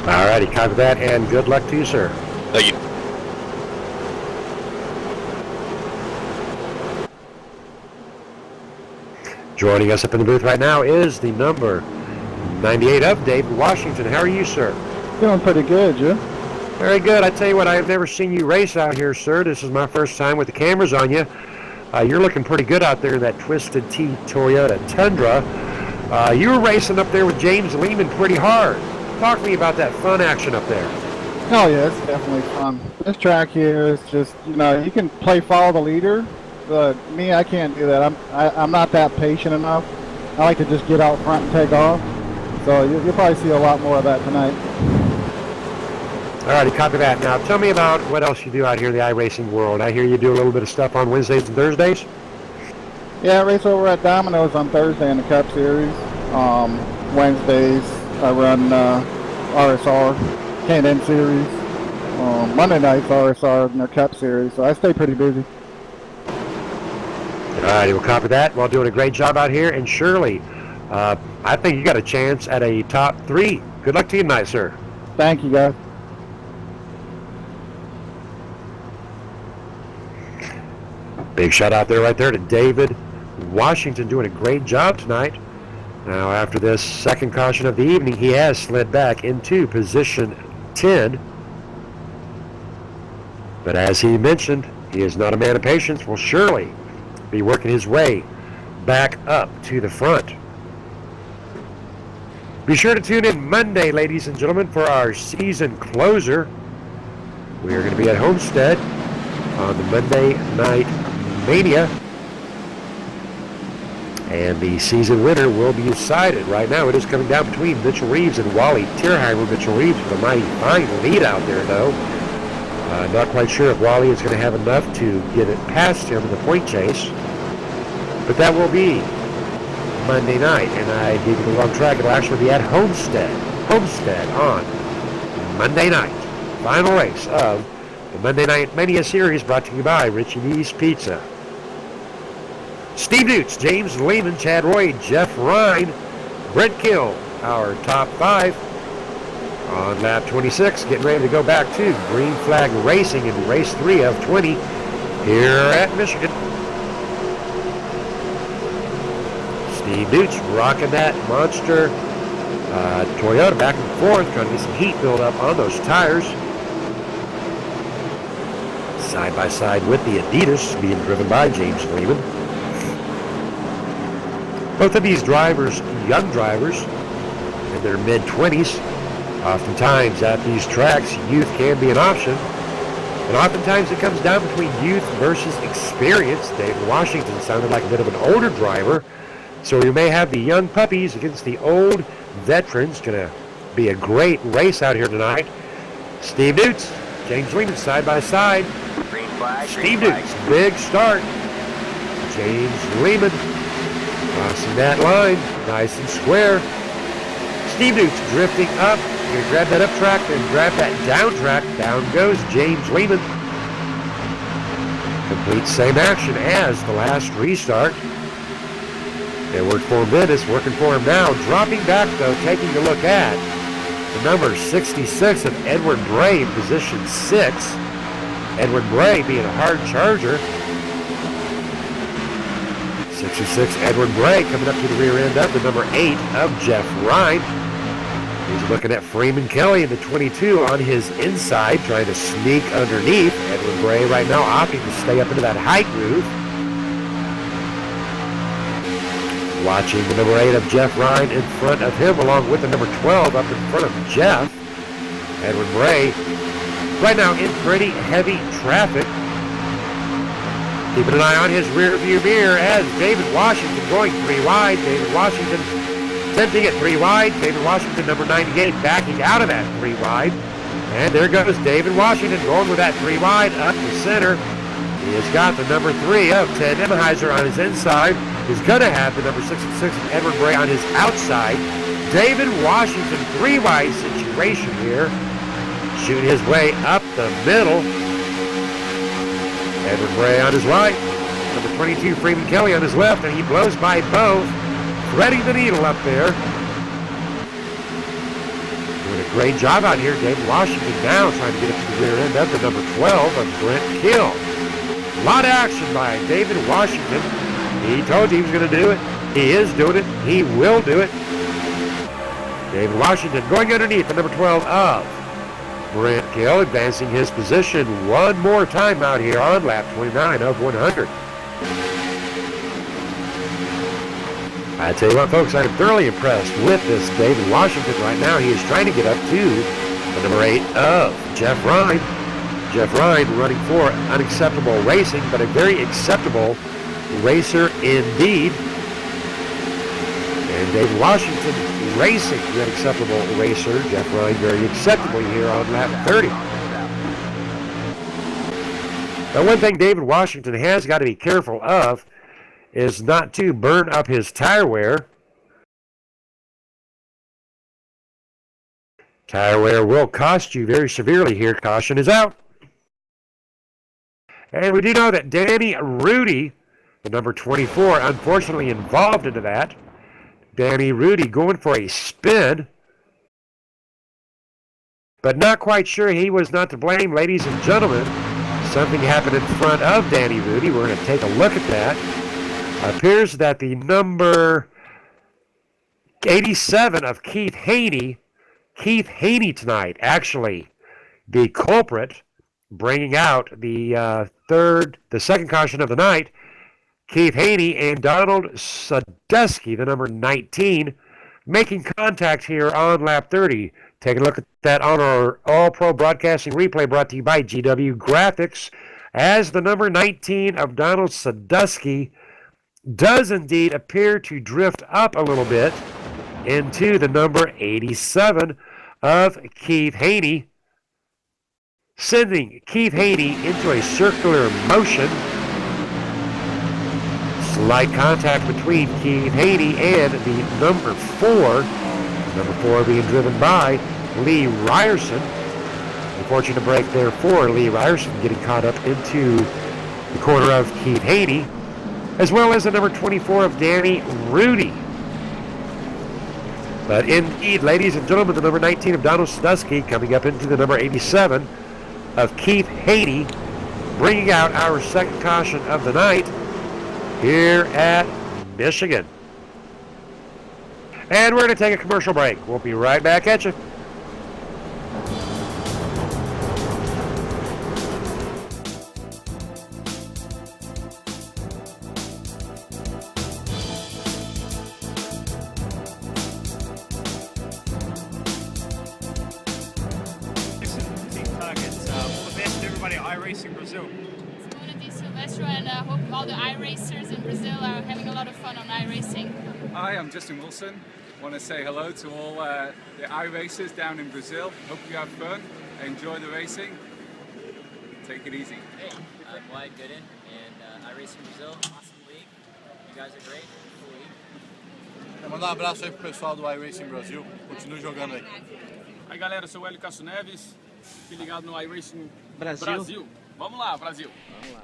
All righty, copy that, and good luck to you, sir. Thank you. Joining us up in the booth right now is the number 98 of David Washington. How are you, sir? Feeling pretty good, you? Very good. I tell you what, I have never seen you race out here, sir. This is my first time with the cameras on you. You're looking pretty good out there in that Twisted Tea Toyota Tundra. You were racing up there with James Lehman pretty hard. Talk to me about that fun action up there. Oh yeah, it's definitely fun. This track here is just, you know, you can follow the leader, but me, I can't do that. I'm not that patient enough. I like to just get out front and take off. So you'll probably see a lot more of that tonight. All righty, copy that. Now, tell me about what else you do out here in the iRacing world. I hear you do a little bit of stuff on Wednesdays and Thursdays. Yeah, I race over at Domino's on Thursday in the Cup Series. Wednesdays, I run RSR, K&N Series. Monday nights, RSR in their Cup Series. So I stay pretty busy. All righty, we'll copy that. Well, doing a great job out here. And Shirley, I think you got a chance at a top 3. Good luck to you tonight, sir. Thank you, guys. Big shout out there right there to David Washington doing a great job tonight. Now, after this second caution of the evening, he has slid back into position 10. But as he mentioned, he is not a man of patience. Will surely be working his way back up to the front. Be sure to tune in Monday, ladies and gentlemen, for our season closer. We are going to be at Homestead on the Monday Night Mania. And the season winner will be decided. Right now it is coming down between Mitchell Reeves and Wally Tierheimer. Mitchell Reeves with a mighty fine lead out there, though. Not quite sure if Wally is going to have enough to get it past him in the point chase. But that will be Monday night, and I gave you the wrong track. It'll actually be at Homestead. Homestead on Monday night. Final race of the Monday Night Mania Series, brought to you by Richie D's Pizza. Steve Dutz, James Lehman, Chad Roy, Jeff Ryan, Brent Kill, our top 5 on lap 26, getting ready to go back to Green Flag Racing in race 3 of 20 here at Michigan. Steve Dutz rocking that monster Toyota back and forth, trying to get some heat build up on those tires. Side by side with the Adidas, being driven by James Lehman. Both of these drivers, young drivers, in their mid-20s. Oftentimes at these tracks, youth can be an option. And oftentimes it comes down between youth versus experience. David Washington sounded like a bit of an older driver. So we may have the young puppies against the old veterans. Going to be a great race out here tonight. Steve Dutz, James Lehman side by side. Green flag. Steve Dutz, big start. James Lehman crossing that line, nice and square. Steve Dutz drifting up. Going to grab that up track and grab that down track. Down goes James Lehman. Complete same action as the last restart. It worked for him then, it's working for him now. Dropping back though, taking a look at the number 66 of Edward Bray in position 6. Edward Bray being a hard charger. 66 Edward Bray coming up to the rear end of the number 8 of Jeff Ryan. He's looking at Freeman Kelly in the 22 on his inside, trying to sneak underneath. Edwin Bray right now opting to stay up into that high groove. Watching the number 8 of Jeff Ryan in front of him, along with the number 12 up in front of Jeff. Edwin Bray right now in pretty heavy traffic. Keeping an eye on his rear view mirror as David Washington going 3 wide. David Washington attempting at 3 wide. David Washington, number 98, backing out of that 3 wide. And there goes David Washington going with that 3 wide up the center. He has got the number 3 of Ted Emmenheiser on his inside. He's going to have the number 66 of Edward Bray on his outside. David Washington, 3 wide situation here. Shooting his way up the middle. Edward Bray on his right. Number 22, Freeman Kelly on his left, and he blows by both. Threading the needle up there. Doing a great job out here. David Washington now trying to get up to the rear end of the number 12 of Brent Kill. A lot of action by David Washington. He told you he was going to do it. He is doing it. He will do it. David Washington going underneath the number 12 of Brent Kill, advancing his position one more time out here on lap 29 of 100. I tell you what, folks, I'm thoroughly impressed with this David Washington right now. He is trying to get up to the number 8 of Jeff Ryan. Jeff Ryan running for unacceptable racing, but a very acceptable racer indeed. And David Washington racing the unacceptable racer. Jeff Ryan very acceptably here on lap 30. Now, one thing David Washington has got to be careful of is not to burn up his tire wear. Tire wear will cost you very severely here. Caution is out. And we do know that Danny Rudy, the number 24, unfortunately involved into that. Danny Rudy going for a spin. But not quite sure he was not to blame, ladies and gentlemen. Something happened in front of Danny Rudy. We're going to take a look at that. Appears that the number 87 of Keith Haney tonight, actually the culprit, bringing out the second caution of the night. Keith Haney and Donald Sadusky, the number 19, making contact here on lap 30. Take a look at that on our All-Pro Broadcasting replay brought to you by GW Graphics, as the number 19 of Donald Sadusky does indeed appear to drift up a little bit into the number 87 of Keith Haney, sending Keith Haney into a circular motion. Slight contact between Keith Haney and the number 4. Number 4 being driven by Lee Ryerson. Unfortunate break there for Lee Ryerson, getting caught up into the corner of Keith Haney, as well as the number 24 of Danny Rudy. But indeed, ladies and gentlemen, the number 19 of Donald Sadusky coming up into the number 87 of Keith Haney, bringing out our second caution of the night here at Michigan. And we're going to take a commercial break. We'll be right back at you. iRacing Brazil. Simone Silvestro, and I hope all the iRacers in Brazil are having a lot of fun on iRacing. Hi, I'm Justin Wilson. I want to say hello to all the iRacers down in Brazil. Hope you have fun, enjoy the racing, take it easy. Hey, I'm Wyatt Gooden, and iRacing Brazil, awesome league. You guys are great, cool league. Mandar um abraço aí pro pessoal do iRacing Brasil, continue jogando aí. Aí galera, eu sou o Hélio Castro Neves, fique ligado no iRacing Brasil. Vamos lá, Brasil. Vamos lá.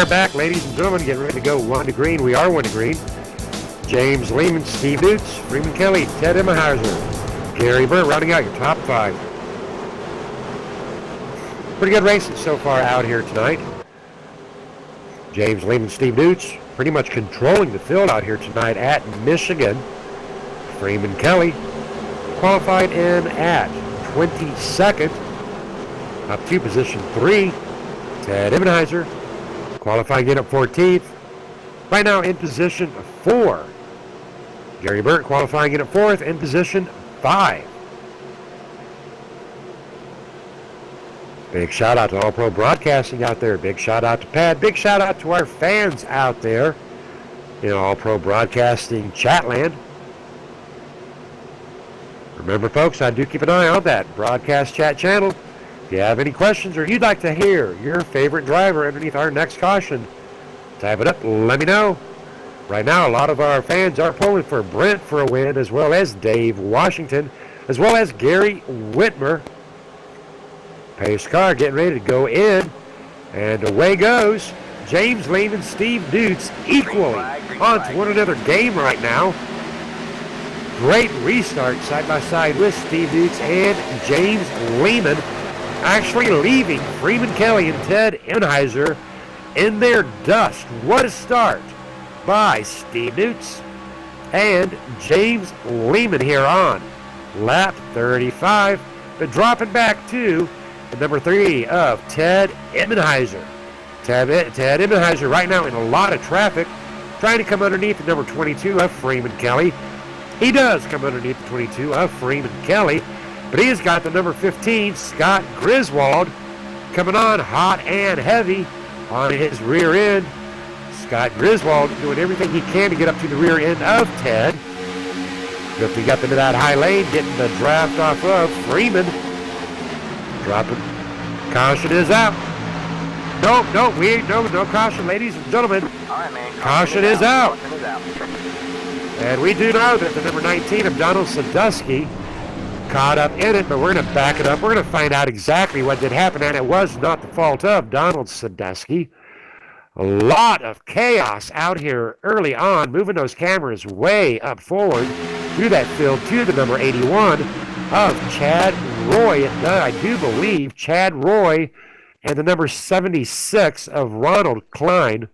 are back, ladies and gentlemen, getting ready to go 1 to green. We are 1 to green. James Lehman, Steve Dutz, Freeman Kelly, Ted Immenheiser, Gary Burt rounding out your top 5. Pretty good racing so far out here tonight. James Lehman, Steve Dutz pretty much controlling the field out here tonight at Michigan. Freeman Kelly qualified in at 22nd. Up to position 3. Ted Immenheiser qualifying in at 14th. Right now in position 4. Gary Burt qualifying in at 4th in position 5. Big shout out to All Pro Broadcasting out there. Big shout out to Pat. Big shout out to our fans out there in All Pro Broadcasting Chatland. Remember, folks, I do keep an eye on that broadcast chat channel. If you have any questions or you'd like to hear your favorite driver underneath our next caution, type it up, let me know. Right now, a lot of our fans are pulling for Brent for a win, as well as Dave Washington, as well as Gary Whitmer. Pace car getting ready to go in, and away goes James Lehman, Steve Dutz equally onto one another game right now. Great restart side by side with Steve Dutz and James Lehman, actually leaving Freeman Kelly and Ted Immenheiser in their dust. What a start by Steve Dutz and James Lehman here on lap 35, but dropping back to the number 3 of Ted Immenheiser. Ted Immenheiser right now in a lot of traffic, trying to come underneath the number 22 of Freeman Kelly. He does come underneath the 22 of Freeman Kelly, but he has got the number 15, Scott Griswold, coming on hot and heavy on his rear end. Scott Griswold doing everything he can to get up to the rear end of Ted. He got them in that high lane, getting the draft off of Freeman. Dropping. Caution is out. No caution, ladies and gentlemen. All right, man. Caution is out. And we do know that the number 19 of Donald Sadusky caught up in it, but we're going to back it up. We're going to find out exactly what did happen, and it was not the fault of Donald Sadusky. A lot of chaos out here early on, moving those cameras way up forward through that field to the number 81 of Chad Roy. I do believe Chad Roy and the number 76 of Ronald Klein.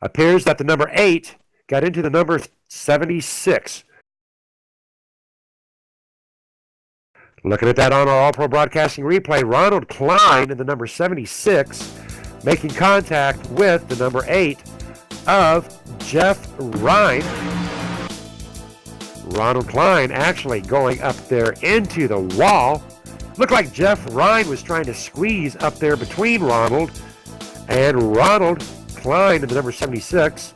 Appears that the number 8 got into the number 76. Looking at that on our All Pro Broadcasting replay, Ronald Klein in the number 76 making contact with the number 8 of Jeff Ryan. Ronald Klein actually going up there into the wall. Looked like Jeff Ryan was trying to squeeze up there between Ronald and Ronald Klein in the number 76,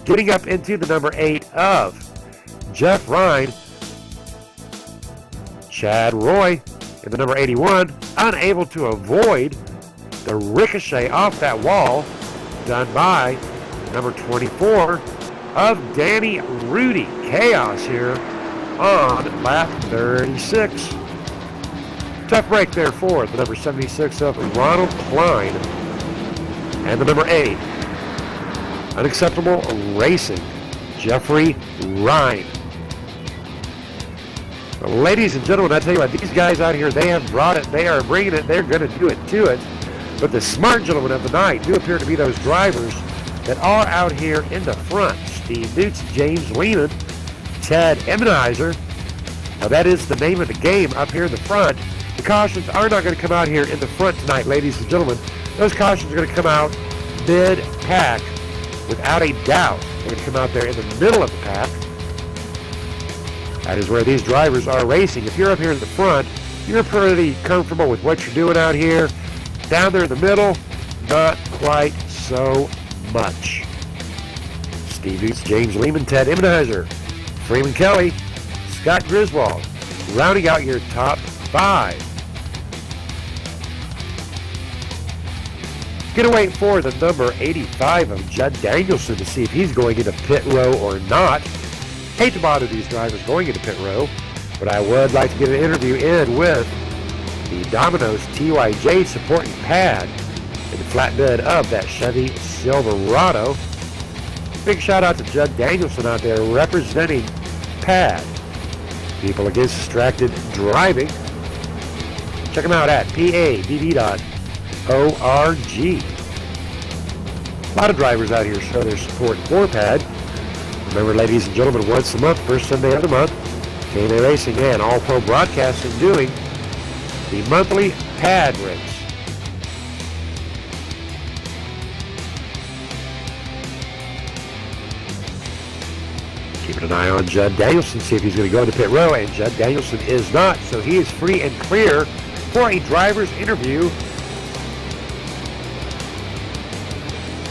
getting up into the number 8 of Jeff Ryan. Chad Roy in the number 81, unable to avoid the ricochet off that wall done by number 24 of Danny Rudy. Chaos here on lap 36. Tough break there for the number 76 of Ronald Klein and the number 8. Unacceptable Racing, Jeffrey Ryan. Well, ladies and gentlemen, I tell you what, these guys out here, they have brought it, they are bringing it, they're going to do it to it. But the smart gentlemen of the night do appear to be those drivers that are out here in the front. Steve Dutz, James Lehman, Ted Immenheiser. Now that is the name of the game up here in the front. The cautions are not going to come out here in the front tonight, ladies and gentlemen. Those cautions are going to come out mid-pack, without a doubt. They're going to come out there in the middle of the pack. That is where these drivers are racing. If you're up here in the front, you're pretty comfortable with what you're doing out here. Down there in the middle, not quite so much. Steve Dutz, James Lehman, Ted Immenheiser, Freeman Kelly, Scott Griswold, rounding out your top 5. Gonna wait for the number 85 of Judd Danielson to see if he's going into pit row or not. Hate to bother these drivers going into pit row, but I would like to get an interview in with the Domino's TYJ supporting pad in the flatbed of that Chevy Silverado. Big shout out to Judd Danielson out there representing PAD, People Against Distracted Driving. Check them out at PADD.org. A lot of drivers out here show their support for PAD. Remember, ladies and gentlemen, once a month, first Sunday of the month, KMA Racing and All Pro Broadcasting doing the monthly PAD race. Keeping an eye on Judd Danielson, see if he's going to go into pit row, and Judd Danielson is not, so he is free and clear for a driver's interview.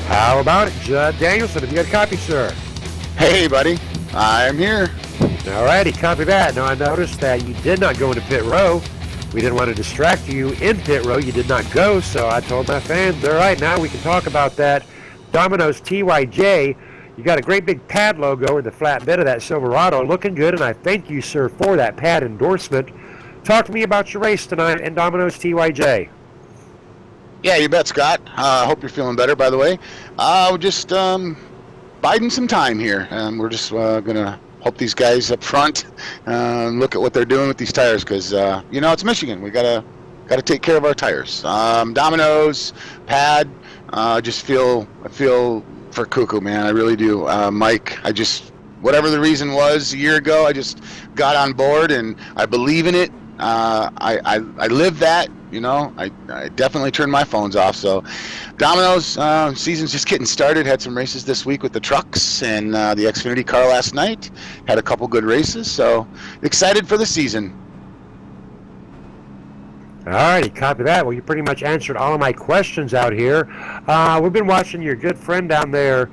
How about it, Judd Danielson? Have you got a copy, sir? Hey, buddy. I'm here. All righty, copy that. Now, I noticed that you did not go into pit row. We didn't want to distract you in pit row. You did not go, so I told my fans, all right, now we can talk about that. Domino's TYJ, you got a great big PAD logo in the flatbed of that Silverado. Looking good, and I thank you, sir, for that PAD endorsement. Talk to me about your race tonight in Domino's TYJ. Yeah, you bet, Scott. Hope you're feeling better, by the way. We're just biding some time here. We're just going to hope these guys up front look at what they're doing with these tires, because, it's Michigan. We got to take care of our tires. Domino's, PAD, I feel for Cuckoo, man. I really do. Mike, whatever the reason was a year ago, I just got on board, and I believe in it. I live that. I definitely turned my phones off. So Domino's season's just getting started. Had some races this week with the trucks and the Xfinity car last night. Had a couple good races, so excited for the season. All right, copy that. Well, you pretty much answered all of my questions out here. We've been watching your good friend down there,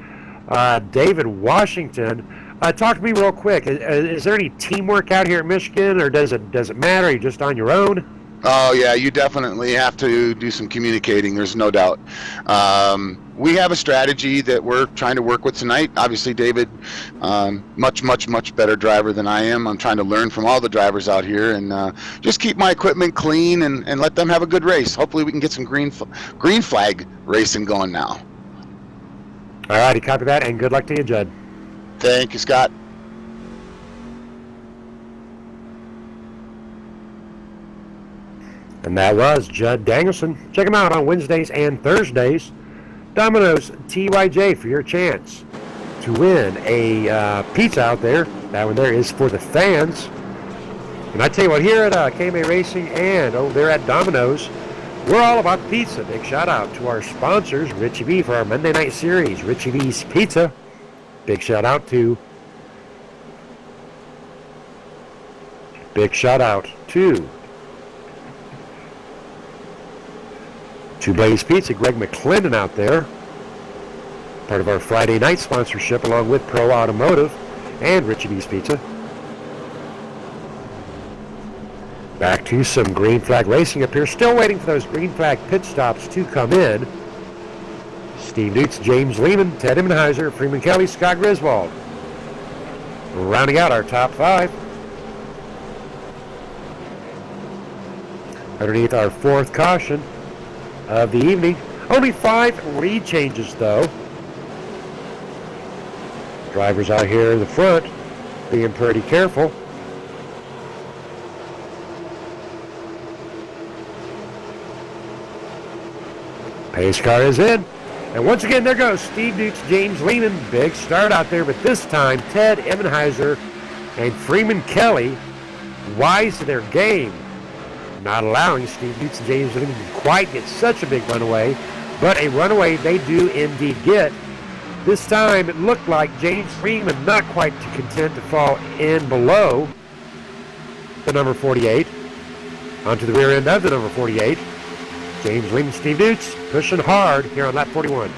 David Washington. Talk to me real quick. Is there any teamwork out here at Michigan, or does it matter? Are you just on your own? Oh, yeah, you definitely have to do some communicating. There's no doubt. We have a strategy that we're trying to work with tonight. Obviously, David, much better driver than I am. I'm trying to learn from all the drivers out here and just keep my equipment clean and let them have a good race. Hopefully, we can get some green flag racing going now. All righty, copy that, and good luck to you, Judd. Thank you, Scott. And that was Judd Danielson. Check him out on Wednesdays and Thursdays. Domino's TYJ for your chance to win a pizza out there. That one there is for the fans. And I tell you what, here at KMA Racing and over there at Domino's, we're all about pizza. Big shout out to our sponsors, Richie V for our Monday night series, Richie V's Pizza. Big shout out to Blaze Pizza, Greg McClendon out there. Part of our Friday night sponsorship along with Pro Automotive and Richie V's Pizza. Back to some green flag racing up here. Still waiting for those green flag pit stops to come in. Steve Dukes, James Lehman, Ted Immenheiser, Freeman Kelly, Scott Griswold. Rounding out our top five. Underneath our fourth caution of the evening. Only 5 lead changes, though. Drivers out here in the front being pretty careful. Pace car is in. And once again, there goes Steve Dukes, James Lehman. Big start out there, but this time Ted Immenheiser and Freeman Kelly wise to their game, not allowing Steve Dukes and James Lehman to quite get such a big runaway, but a runaway they do indeed get. This time it looked like James Freeman not quite content to fall in below the number 48. Onto the rear end of the number 48. James Lehman, Steve Dukes pushing hard here on lap 41.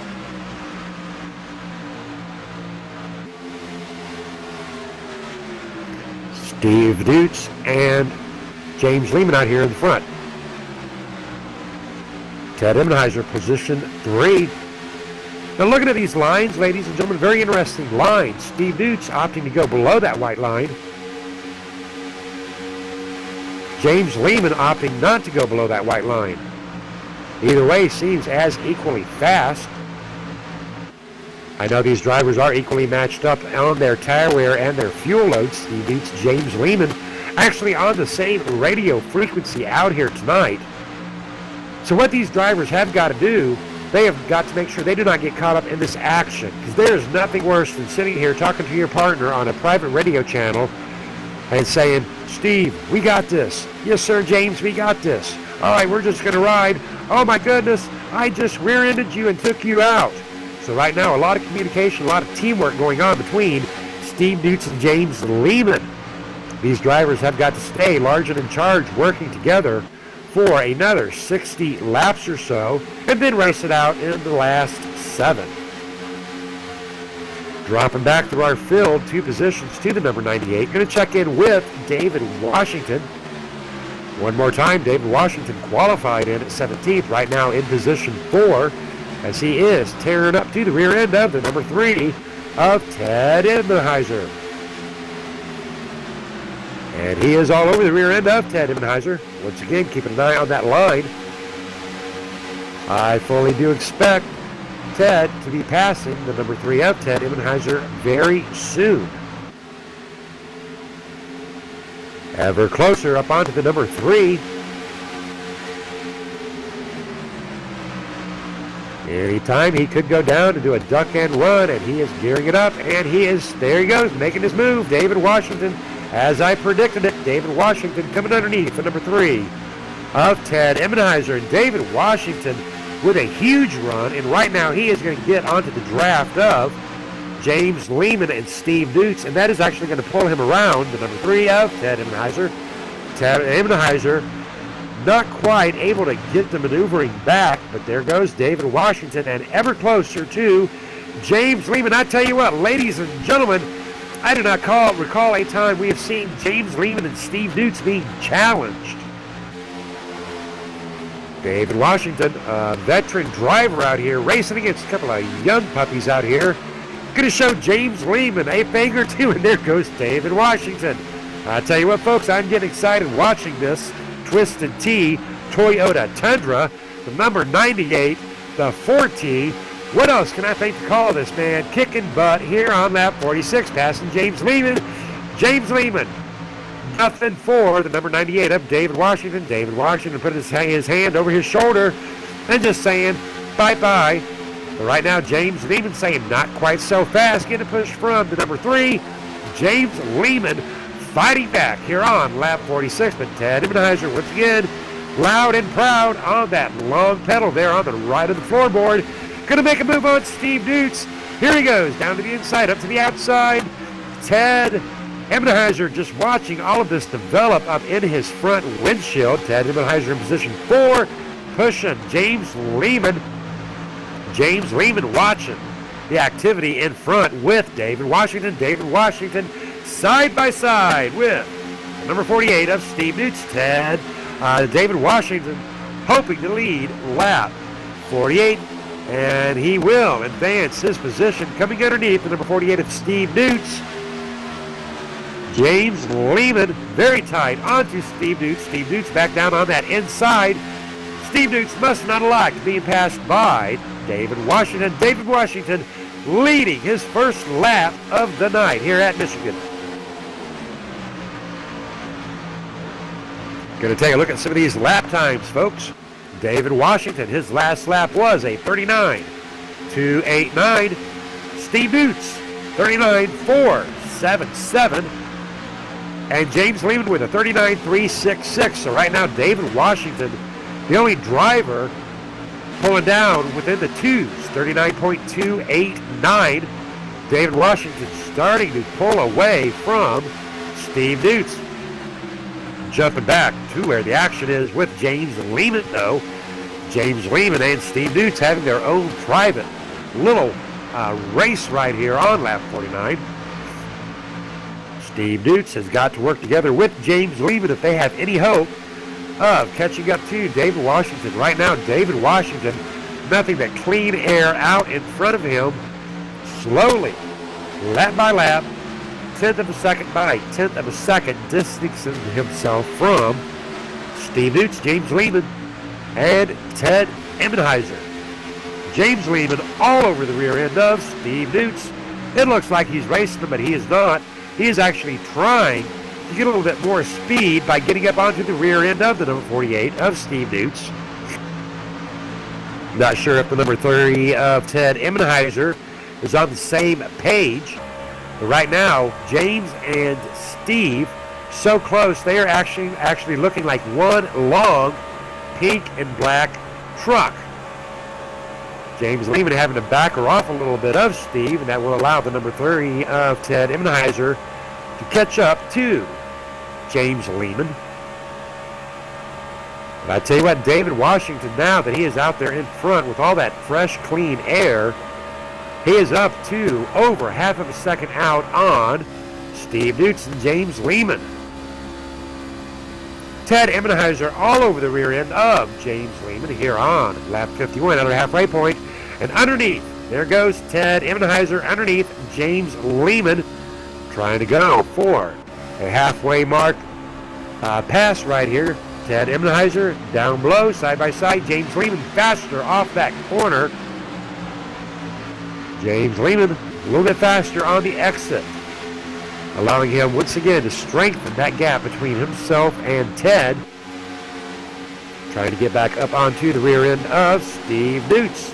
Steve Dukes and James Lehman out here in the front. Ted Immenheiser, position 3. Now looking at these lines, ladies and gentlemen, very interesting lines. Steve Dukes opting to go below that white line. James Lehman opting not to go below that white line. Either way seems as equally fast. I know these drivers are equally matched up on their tire wear and their fuel loads. Steve Dutz, James Lehman, actually on the same radio frequency out here tonight. So what these drivers have got to do, they have got to make sure they do not get caught up in this action, because there is nothing worse than sitting here talking to your partner on a private radio channel and saying, Steve, we got this. Yes, sir, James, we got this. All right, we're just going to ride. Oh, my goodness, I just rear-ended you and took you out. So right now, a lot of communication, a lot of teamwork going on between Steve Dutz and James Lehman. These drivers have got to stay large and in charge, working together for another 60 laps or so, and then race it out in the last 7. Dropping back through our field 2 positions to the number 98. Going to check in with David Washington. One more time, David Washington qualified in at 17th, right now in position 4, as he is tearing up to the rear end of the number 3 of Ted Immenheiser. And he is all over the rear end of Ted Immenheiser. Once again, keeping an eye on that line. I fully do expect Ted to be passing the number 3 of Ted Immenheiser very soon. Ever closer up onto the number 3. Anytime he could go down and do a duck and run, and he is gearing it up, and there he goes, making his move. David Washington, as I predicted it, David Washington coming underneath the number 3 of Ted Immenheiser. And David Washington with a huge run, and right now he is going to get onto the draft of James Lehman and Steve Dutz, and that is actually going to pull him around the number 3 of Ted Immenheiser. Ted Immenheiser not quite able to get the maneuvering back, but there goes David Washington, and ever closer to James Lehman. I tell you what, ladies and gentlemen, I do not recall a time we have seen James Lehman and Steve Dutz being challenged. David Washington, a veteran driver out here, racing against a couple of young puppies out here. Going to show James Lehman a thing or two, and there goes David Washington. I tell you what, folks, I'm getting excited watching this Twisted Tea Toyota Tundra, the number 98, the 4T. What else can I think to call this, man? Kicking butt here on lap 46, passing James Lehman. James Lehman, nothing for the number 98 of David Washington. David Washington put his hand over his shoulder and just saying bye-bye. But right now, James Lehman saying not quite so fast, getting a push from the number 3, James Lehman, fighting back here on lap 46, but Ted Immenheiser once again loud and proud on that long pedal there on the right of the floorboard. Going to make a move on Steve Dutz. Here he goes, down to the inside, up to the outside. Ted Immenheiser just watching all of this develop up in his front windshield. Ted Immenheiser in position 4, pushing James Lehman. James Lehman watching the activity in front with David Washington. David Washington side by side with number 48 of Steve Dutz. David Washington hoping to lead lap 48, and he will advance his position coming underneath the number 48 of Steve Dutz. James Lehman very tight onto Steve Dutz. Steve Dutz back down on that inside. Steve Dutz must not have liked being passed by David Washington. David Washington leading his first lap of the night here at Michigan. Going to take a look at some of these lap times, folks. David Washington, his last lap was a 39.289. Steve Dutz, 39.477. And James Lehman with a 39.366. So right now, David Washington, the only driver pulling down within the twos, 39.289. David Washington starting to pull away from Steve Dutz. Jumping back to where the action is with James Lehman, though. James Lehman and Steve Dutz having their own private little race right here on lap 49. Steve Dutz has got to work together with James Lehman if they have any hope of catching up to David Washington. Right now, David Washington, nothing but clean air out in front of him, slowly, lap by lap, tenth of a second by tenth of a second, distancing himself from Steve Dutz, James Lehman, and Ted Emenheiser. James Lehman all over the rear end of Steve Newts. It looks like he's racing him, but he is not. He is actually trying to get a little bit more speed by getting up onto the rear end of the number 48 of Steve Newts. Not sure if the number 30 of Ted Emenheiser is on the same page. But right now, James and Steve, so close, they are actually looking like one long pink and black truck. James Lehman having to back her off a little bit of Steve, and that will allow the number 30 of Ted Emenheiser to catch up to James Lehman. But I tell you what, David Washington, now that he is out there in front with all that fresh, clean air, he is up to over half of a second out on Steve Newts and James Lehman. Ted Emenheiser all over the rear end of James Lehman here on lap 51 under halfway point. And underneath, there goes Ted Emenheiser underneath James Lehman, trying to go for a halfway mark pass right here. Ted Emenheiser down below, side by side. James Lehman faster off that corner. James Lehman a little bit faster on the exit, allowing him once again to strengthen that gap between himself and Ted. Trying to get back up onto the rear end of Steve Newts.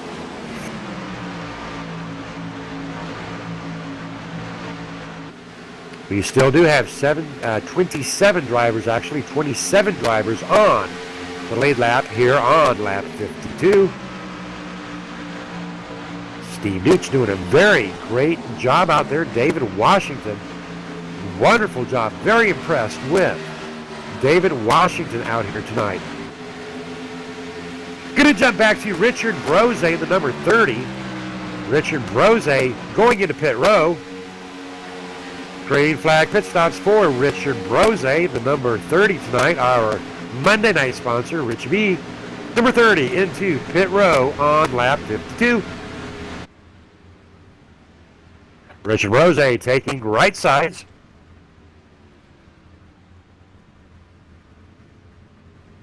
We still do have 27 drivers, actually 27 drivers on the lead lap here on lap 52. Steve Newts doing a very great job out there. David Washington, wonderful job. Very impressed with David Washington out here tonight. Going to jump back to Richard Brose, the number 30. Richard Brose going into pit row. Green flag pit stops for Richard Brose, the number 30 tonight, our Monday night sponsor, Rich B. Number 30 into pit row on lap 52. Richard Brose taking right sides.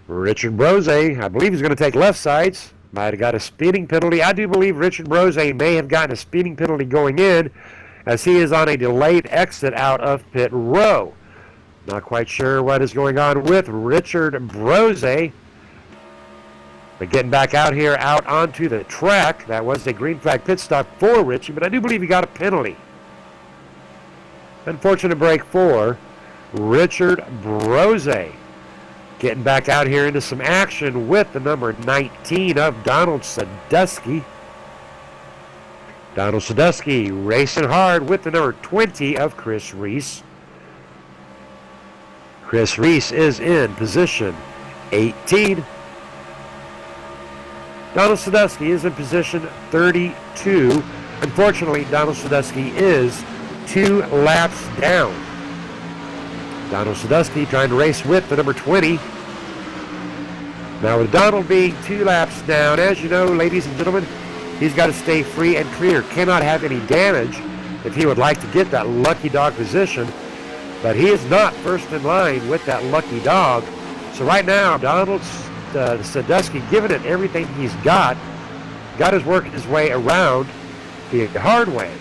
Richard Brose, I believe he's going to take left sides. Might have got a speeding penalty. I do believe Richard Brose may have gotten a speeding penalty going in, as he is on a delayed exit out of pit row. Not quite sure what is going on with Richard Brose. But getting back out here, out onto the track. That was a green flag pit stop for Richie, but I do believe he got a penalty. Unfortunate break for Richard Brose. Getting back out here into some action with the number 19 of Donald Sadusky. Donald Sadusky racing hard with the number 20 of Chris Reese. Chris Reese is in position 18. Donald Sadusky is in position 32. Unfortunately, Donald Sadusky is 2 laps down. Donald Sadusky trying to race with the number 20. Now with Donald being 2 laps down, as you know, ladies and gentlemen, he's got to stay free and clear. Cannot have any damage if he would like to get that lucky dog position. But he is not first in line with that lucky dog. So right now, Donald Sadusky giving it everything he's got. Got his working his way around the hard way.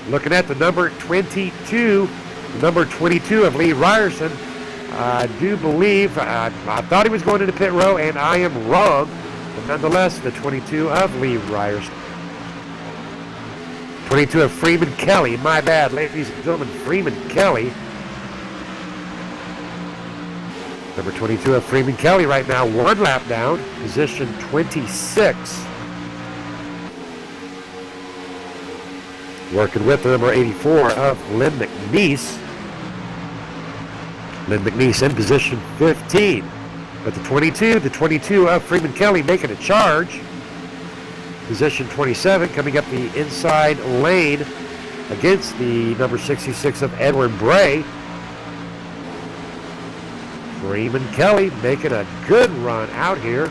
Looking at the number 22, the number 22 of Lee Ryerson. I do believe, I thought he was going into pit row, and I am wrong. But nonetheless, the 22 of Lee Ryerson. 22 of Freeman Kelly. My bad, ladies and gentlemen, Freeman Kelly. Number 22 of Freeman Kelly right now, 1 lap down, position 26. Working with the number 84 of Lynn McNeese. Lynn McNeese in position 15. But the 22 of Freeman Kelly making a charge. Position 27 coming up the inside lane against the number 66 of Edwin Bray. Freeman Kelly making a good run out here.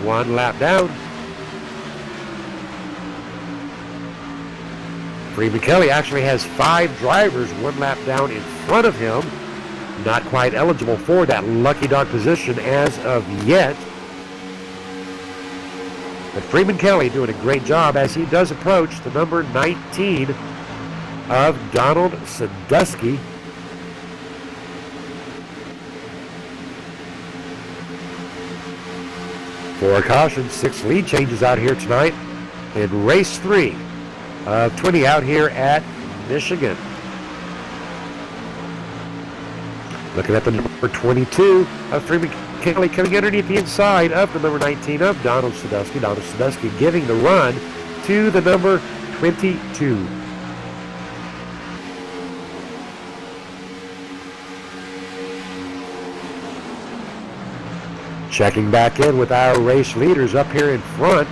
1 lap down. Freeman Kelly actually has 5 drivers 1 lap down in front of him. Not quite eligible for that lucky dog position as of yet. But Freeman Kelly doing a great job as he does approach the number 19 of Donald Sadusky. For a caution, 6 lead changes out here tonight in race 3 of 20 out here at Michigan. Looking at the number 22 of Freeman Kelly coming underneath the inside of the number 19 of Donald Sadusky. Donald Sadusky giving the run to the number 22. Checking back in with our race leaders up here in front.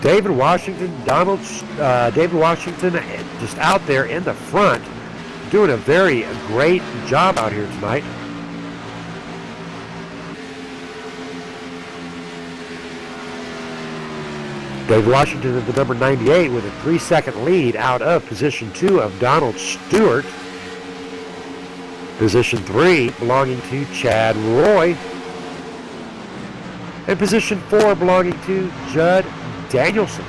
David Washington, David Washington just out there in the front, doing a very great job out here tonight. David Washington at the number 98 with a 3-second lead out of position 2 of Donald Stewart. Position 3 belonging to Chad Roy. And position 4 belonging to Judd Danielson.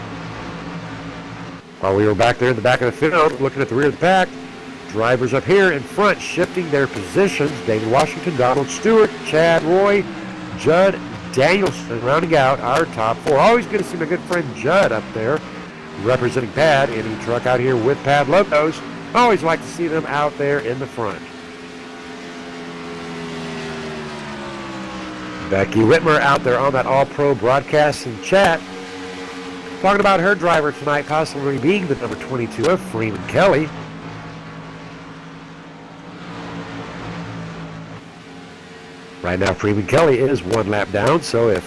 While we were back there in the back of the field looking at the rear of the pack, drivers up here in front shifting their positions. David Washington, Donald Stewart, Chad Roy, Judd Danielson rounding out our top 4. Always good to see my good friend Judd up there representing PAD. Any truck out here with PAD logos, always like to see them out there in the front. Becky Whitmer out there on that All-Pro broadcasting chat, talking about her driver tonight possibly being the number 22 of Freeman Kelly. Right now, Freeman Kelly is 1 lap down, so if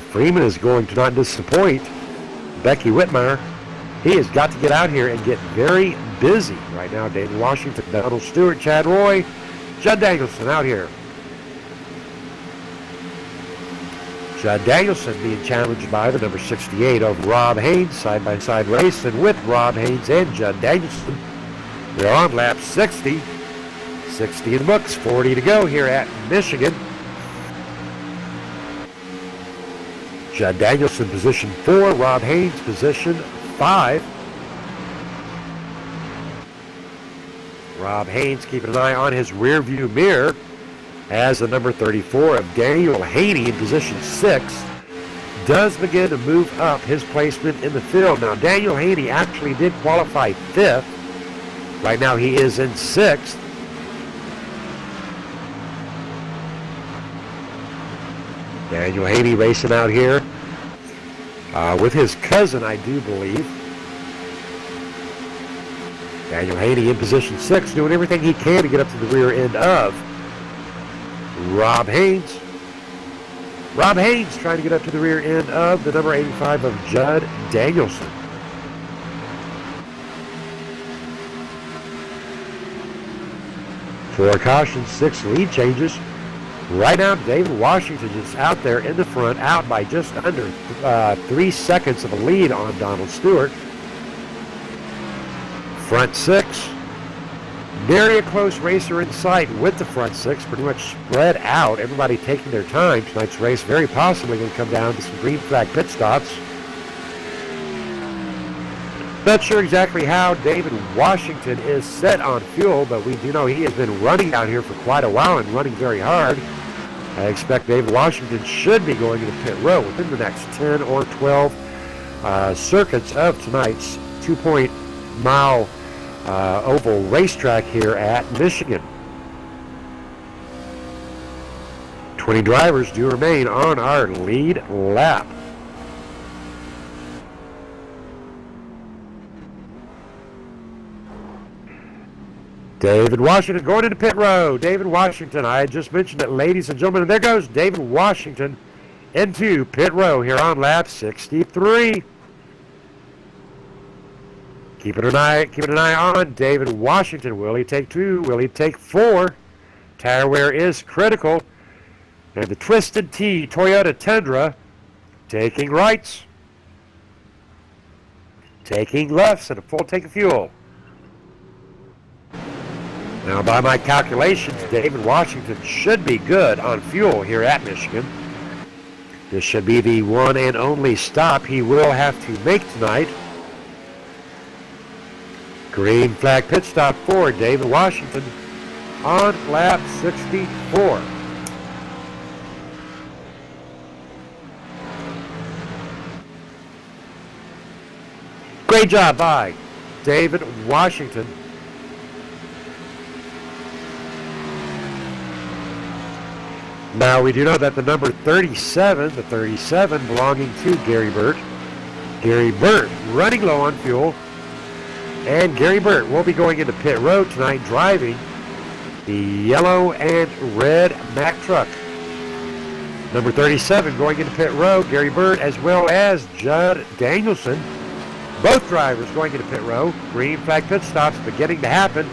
Freeman is going to not disappoint Becky Whitmer, he has got to get out here and get very busy. Right now, David Washington, Donald Stewart, Chad Roy, Judd Danielson out here. Judd Danielson being challenged by the number 68 of Rob Haynes, side-by-side race, and with Rob Haynes and Judd Danielson, we're on lap 60. 60 in the books, 40 to go here at Michigan. Judd Danielson position 4, Rob Haynes position 5. Rob Haynes keeping an eye on his rear view mirror as the number 34 of Daniel Haney in position 6 does begin to move up his placement in the field. Now, Daniel Haney actually did qualify 5th. Right now he is in 6th. Daniel Haney racing out here with his cousin, I do believe. Daniel Haney in position 6, doing everything he can to get up to the rear end of Rob Haynes. Rob Haynes trying to get up to the rear end of the number 85 of Judd Danielson. For a caution, 6 lead changes. Right now, David Washington is out there in the front, out by just under 3 seconds of a lead on Donald Stewart. Front 6, very a close racer in sight with the front 6, pretty much spread out. Everybody taking their time. Tonight's race very possibly going to come down to some green flag pit stops. Not sure exactly how David Washington is set on fuel, but we do know he has been running out here for quite a while and running very hard. I expect David Washington should be going into pit row within the next 10 or 12 circuits of tonight's 2-mile oval racetrack here at Michigan. 20 drivers do remain on our lead lap. David Washington going into pit row. David Washington, I had just mentioned it, ladies and gentlemen. And there goes David Washington into pit row here on lap 63. Keeping an eye on David Washington. Will he take 2? Will he take 4? Tire wear is critical. And the Twisted Tea Toyota Tundra taking rights, taking lefts, and a full tank of fuel. Now, by my calculations, David Washington should be good on fuel here at Michigan. This should be the one and only stop he will have to make tonight. Green flag pit stop for David Washington on lap 64. Great job by David Washington. Now we do know that the number 37, the 37 belonging to Gary Burt. Gary Burt running low on fuel. And Gary Burt will be going into pit road tonight driving the yellow and red Mack truck. Number 37 going into pit road, Gary Burt as well as Judd Danielson. Both drivers going into pit row. Green flag pit stops beginning to happen.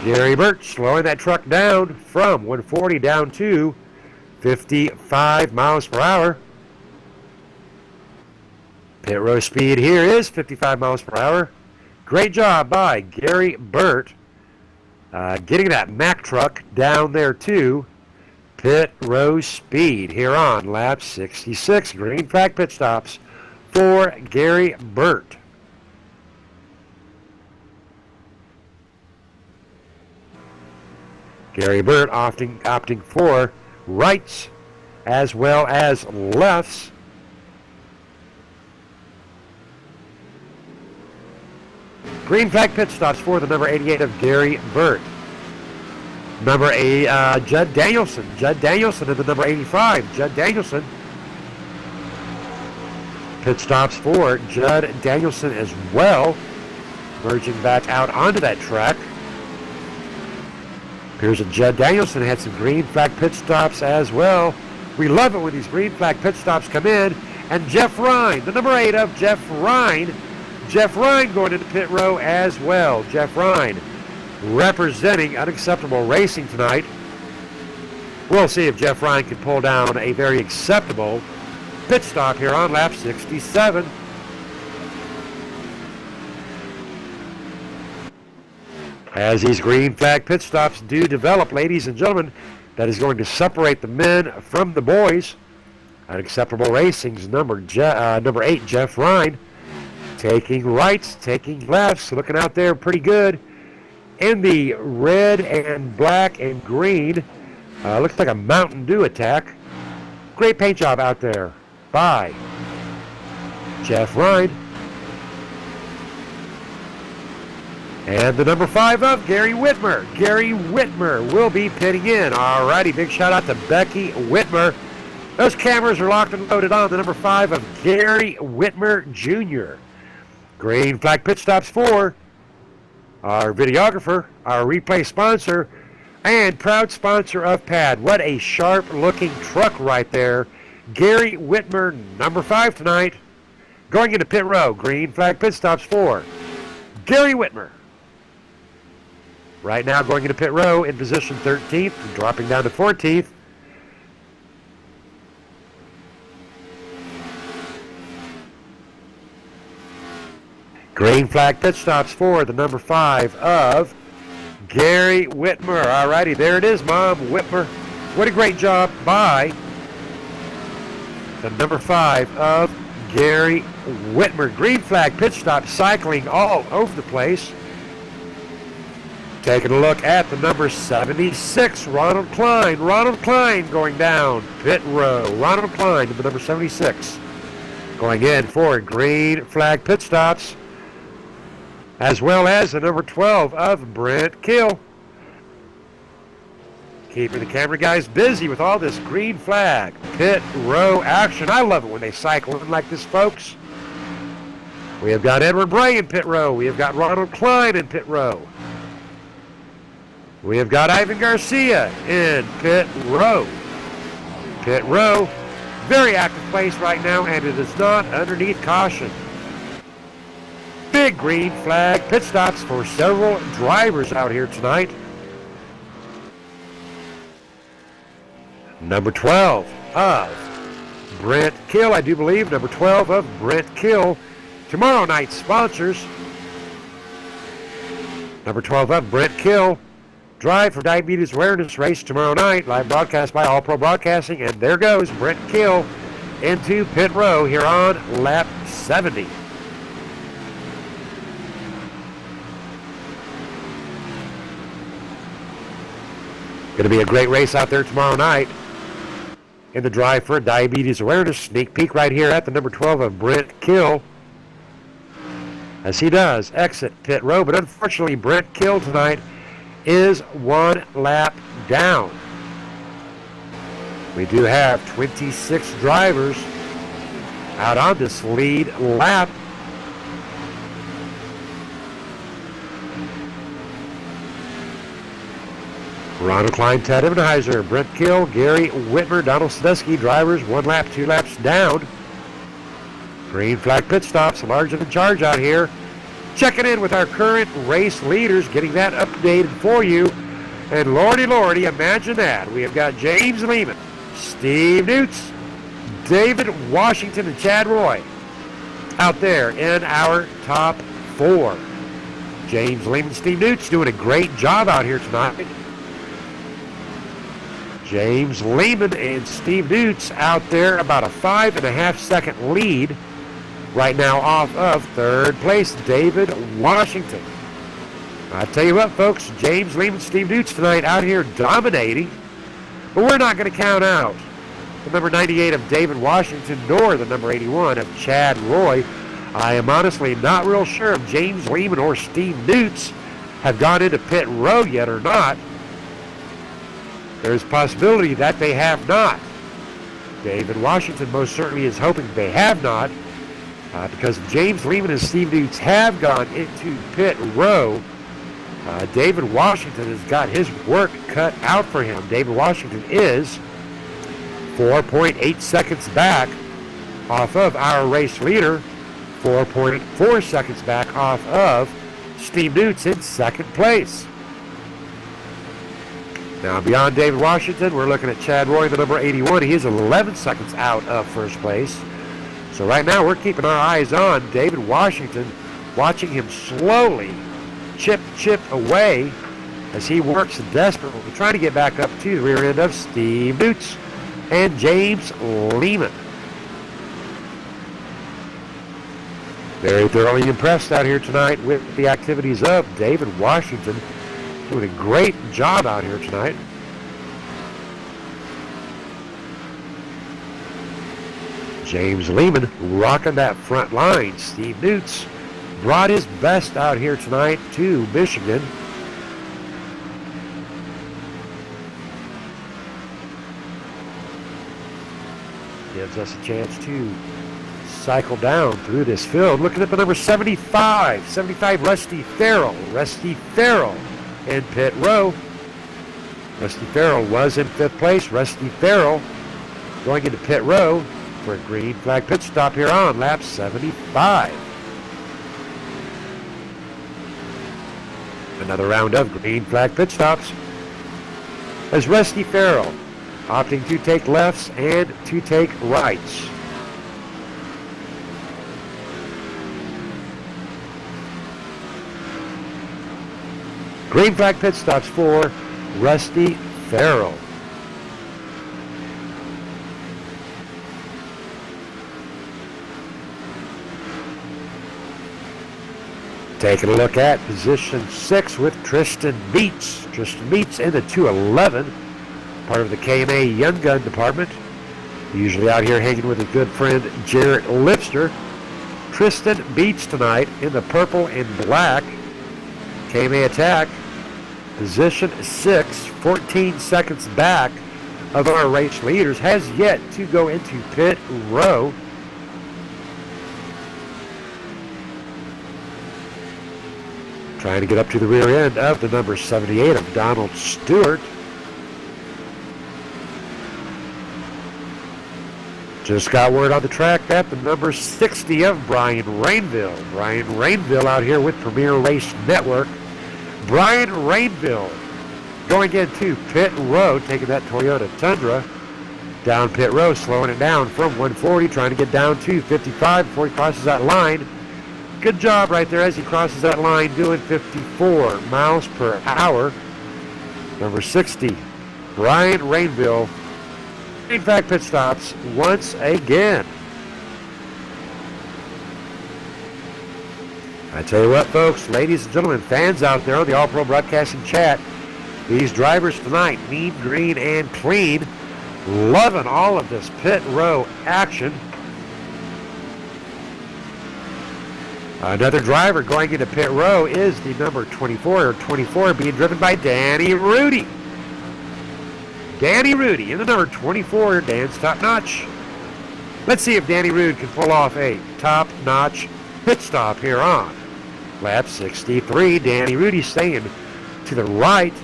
Gary Burt slowing that truck down from 140 down to 55 miles per hour. Pit row speed here is 55 miles per hour. Great job by Gary Burt getting that Mack truck down there to pit row speed here on lap 66. Green flag pit stops for Gary Burt. Gary Burt opting for rights as well as lefts. Green flag pit stops for the number 88 of Gary Burt. Number 8, Judd Danielson. Judd Danielson in the number 85. Judd Danielson. Pit stops for Judd Danielson as well. Merging back out onto that track. Appears that Judd Danielson had some green flag pit stops as well. We love it when these green flag pit stops come in. And Jeff Ryan, the number 8 of Jeff Ryan. Jeff Ryan going into pit row as well. Jeff Ryan representing Unacceptable Racing tonight. We'll see if Jeff Ryan can pull down a very acceptable pit stop here on lap 67. As these green flag pit stops do develop, ladies and gentlemen, that is going to separate the men from the boys. Unacceptable Racing's number 8, Jeff Ryan, taking rights, taking lefts, looking out there pretty good. In the red and black and green, looks like a Mountain Dew attack. Great paint job out there by Jeff Ryan. And the number 5 of Gary Whitmer. Gary Whitmer will be pitting in. Alrighty, big shout out to Becky Whitmer. Those cameras are locked and loaded on the number 5 of Gary Whitmer Jr. Green flag pit stops for our videographer, our replay sponsor, and proud sponsor of PAD. What a sharp looking truck right there. Gary Whitmer, number 5 tonight. Going into pit row. Green flag pit stops for Gary Whitmer. Right now going into pit row in position 13th, dropping down to 14th. Green flag pit stops for the number 5 of Gary Whitmer. Alrighty, there it is, Mom Whitmer. What a great job by the number 5 of Gary Whitmer. Green flag pit stop cycling all over the place. Taking a look at the number 76, Ronald Klein. Ronald Klein going down pit row. Ronald Klein, the number 76, going in for green flag pit stops, as well as the number 12 of Brent Kill. Keeping the camera guys busy with all this green flag pit row action. I love it when they cycle in like this, folks. We have got Edward Bray in pit row. We have got Ronald Klein in pit row. We have got Ivan Garcia in pit row. Pit row, very active place right now, and it is not underneath caution. Big green flag pit stops for several drivers out here tonight. Number 12 of Brent Kill, I do believe. Number 12 of Brent Kill. Tomorrow night's sponsors. Number 12 of Brent Kill. Drive for Diabetes Awareness Race tomorrow night. Live broadcast by All Pro Broadcasting. And there goes Brent Kill into pit row here on lap 70. Going to be a great race out there tomorrow night in the Drive for Diabetes Awareness. Sneak peek right here at the number 12 of Brent Kill as he does exit pit row. But unfortunately, Brent Kill tonight is 1 lap down. We do have 26 drivers out on this lead lap. Ronald Klein, Ted Ebenheiser, Brent Kill, Gary Whitmer, Donald Sadusky, drivers 1 lap, 2 laps down. Green flag pit stops, Large in charge out here. Checking in with our current race leaders, getting that updated for you. And lordy, imagine that. We have got James Lehman, Steve Newts, David Washington, and Chad Roy out there in our top 4. James Lehman, Steve Newts doing a great job out here tonight. James Lehman and Steve Newts out there about a 5.5 second lead right now off of third place, David Washington. I tell you what, folks, James Lehman, Steve Newts tonight out here dominating, but we're not going to count out the number 98 of David Washington nor the number 81 of Chad Roy. I am honestly not real sure if James Lehman or Steve Newts have gone into pit row yet or not. There's a possibility that they have not. David Washington most certainly is hoping they have not, because James Lehman and Steve Newts have gone into pit row. David Washington has got his work cut out for him. David Washington is 4.8 seconds back off of our race leader, 4.4 seconds back off of Steve Newts in second place. Now, beyond David Washington, we're looking at Chad Roy, the number 81. He is 11 seconds out of first place. So right now, we're keeping our eyes on David Washington, watching him slowly chip away as he works desperately, trying to get back up to the rear end of Steve Newts and James Lehman. Very thoroughly impressed out here tonight with the activities of David Washington. Doing a great job out here tonight. James Lehman rocking that front line. Steve Newts brought his best out here tonight to Michigan. Gives us a chance to cycle down through this field. Looking at the number 75, Rusty Farrell. Rusty Farrell in pit row. Rusty Farrell was in 5th place. Rusty Farrell going into pit row for a green flag pit stop here on lap 75. Another round of green flag pit stops as Rusty Farrell opting to take lefts and to take rights. Green flag pit stops for Rusty Farrell. Taking a look at position 6 with Tristan Beats. Tristan Beats in the 211, part of the KMA Young Gun department. Usually out here hanging with his good friend Jarrett Lipster. Tristan Beats tonight in the purple and black KMA Attack. Position 6, 14 seconds back of our race leaders, has yet to go into pit row. Trying to get up to the rear end of the number 78 of Donald Stewart. Just got word on the track that the number 60 of Brian Rainville. Brian Rainville out here with Premier Race Network. Brian Rainville going into pit row, taking that Toyota Tundra down pit row, slowing it down from 140, trying to get down to 55 before he crosses that line. Good job right there as he crosses that line, doing 54 miles per hour. Number 60, Brian Rainville. In fact, pit stops once again. I tell you what, folks, ladies and gentlemen, fans out there on the All Pro Broadcasting chat, these drivers tonight, mean, green, and clean, loving all of this pit row action. Another driver going into pit row is the number 24 being driven by Danny Rudy. Danny Rudy in the number 24, Dan's Top Notch. Let's see if Danny Rudy can pull off a top-notch pit stop here on lap 63. Danny Rudy staying to the right.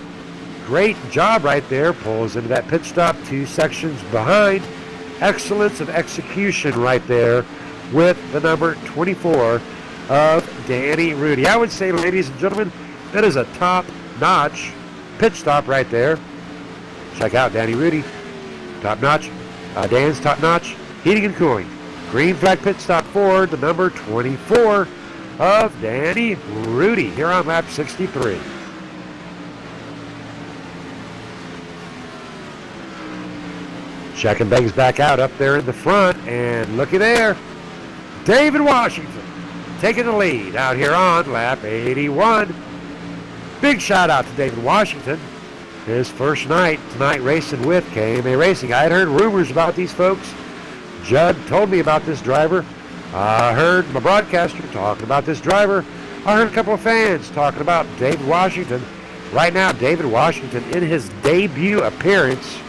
Great job right there. Pulls into that pit stop 2 sections behind. Excellence of execution right there with the number 24 of Danny Rudy. I would say, ladies and gentlemen, that is a top-notch pit stop right there. Check out Danny Rudy. Top-notch. Dan's top-notch. Heating and cooling. Green flag pit stop for the number 24 of Danny Rudy here on lap 63. Checking things back out up there in the front, and looky there, David Washington taking the lead out here on lap 81. Big shout out to David Washington. His first night tonight racing with KMA Racing. I had heard rumors about these folks. Judd told me about this driver. I heard my broadcaster talking about this driver. I heard a couple of fans talking about David Washington. Right now, David Washington in his debut appearance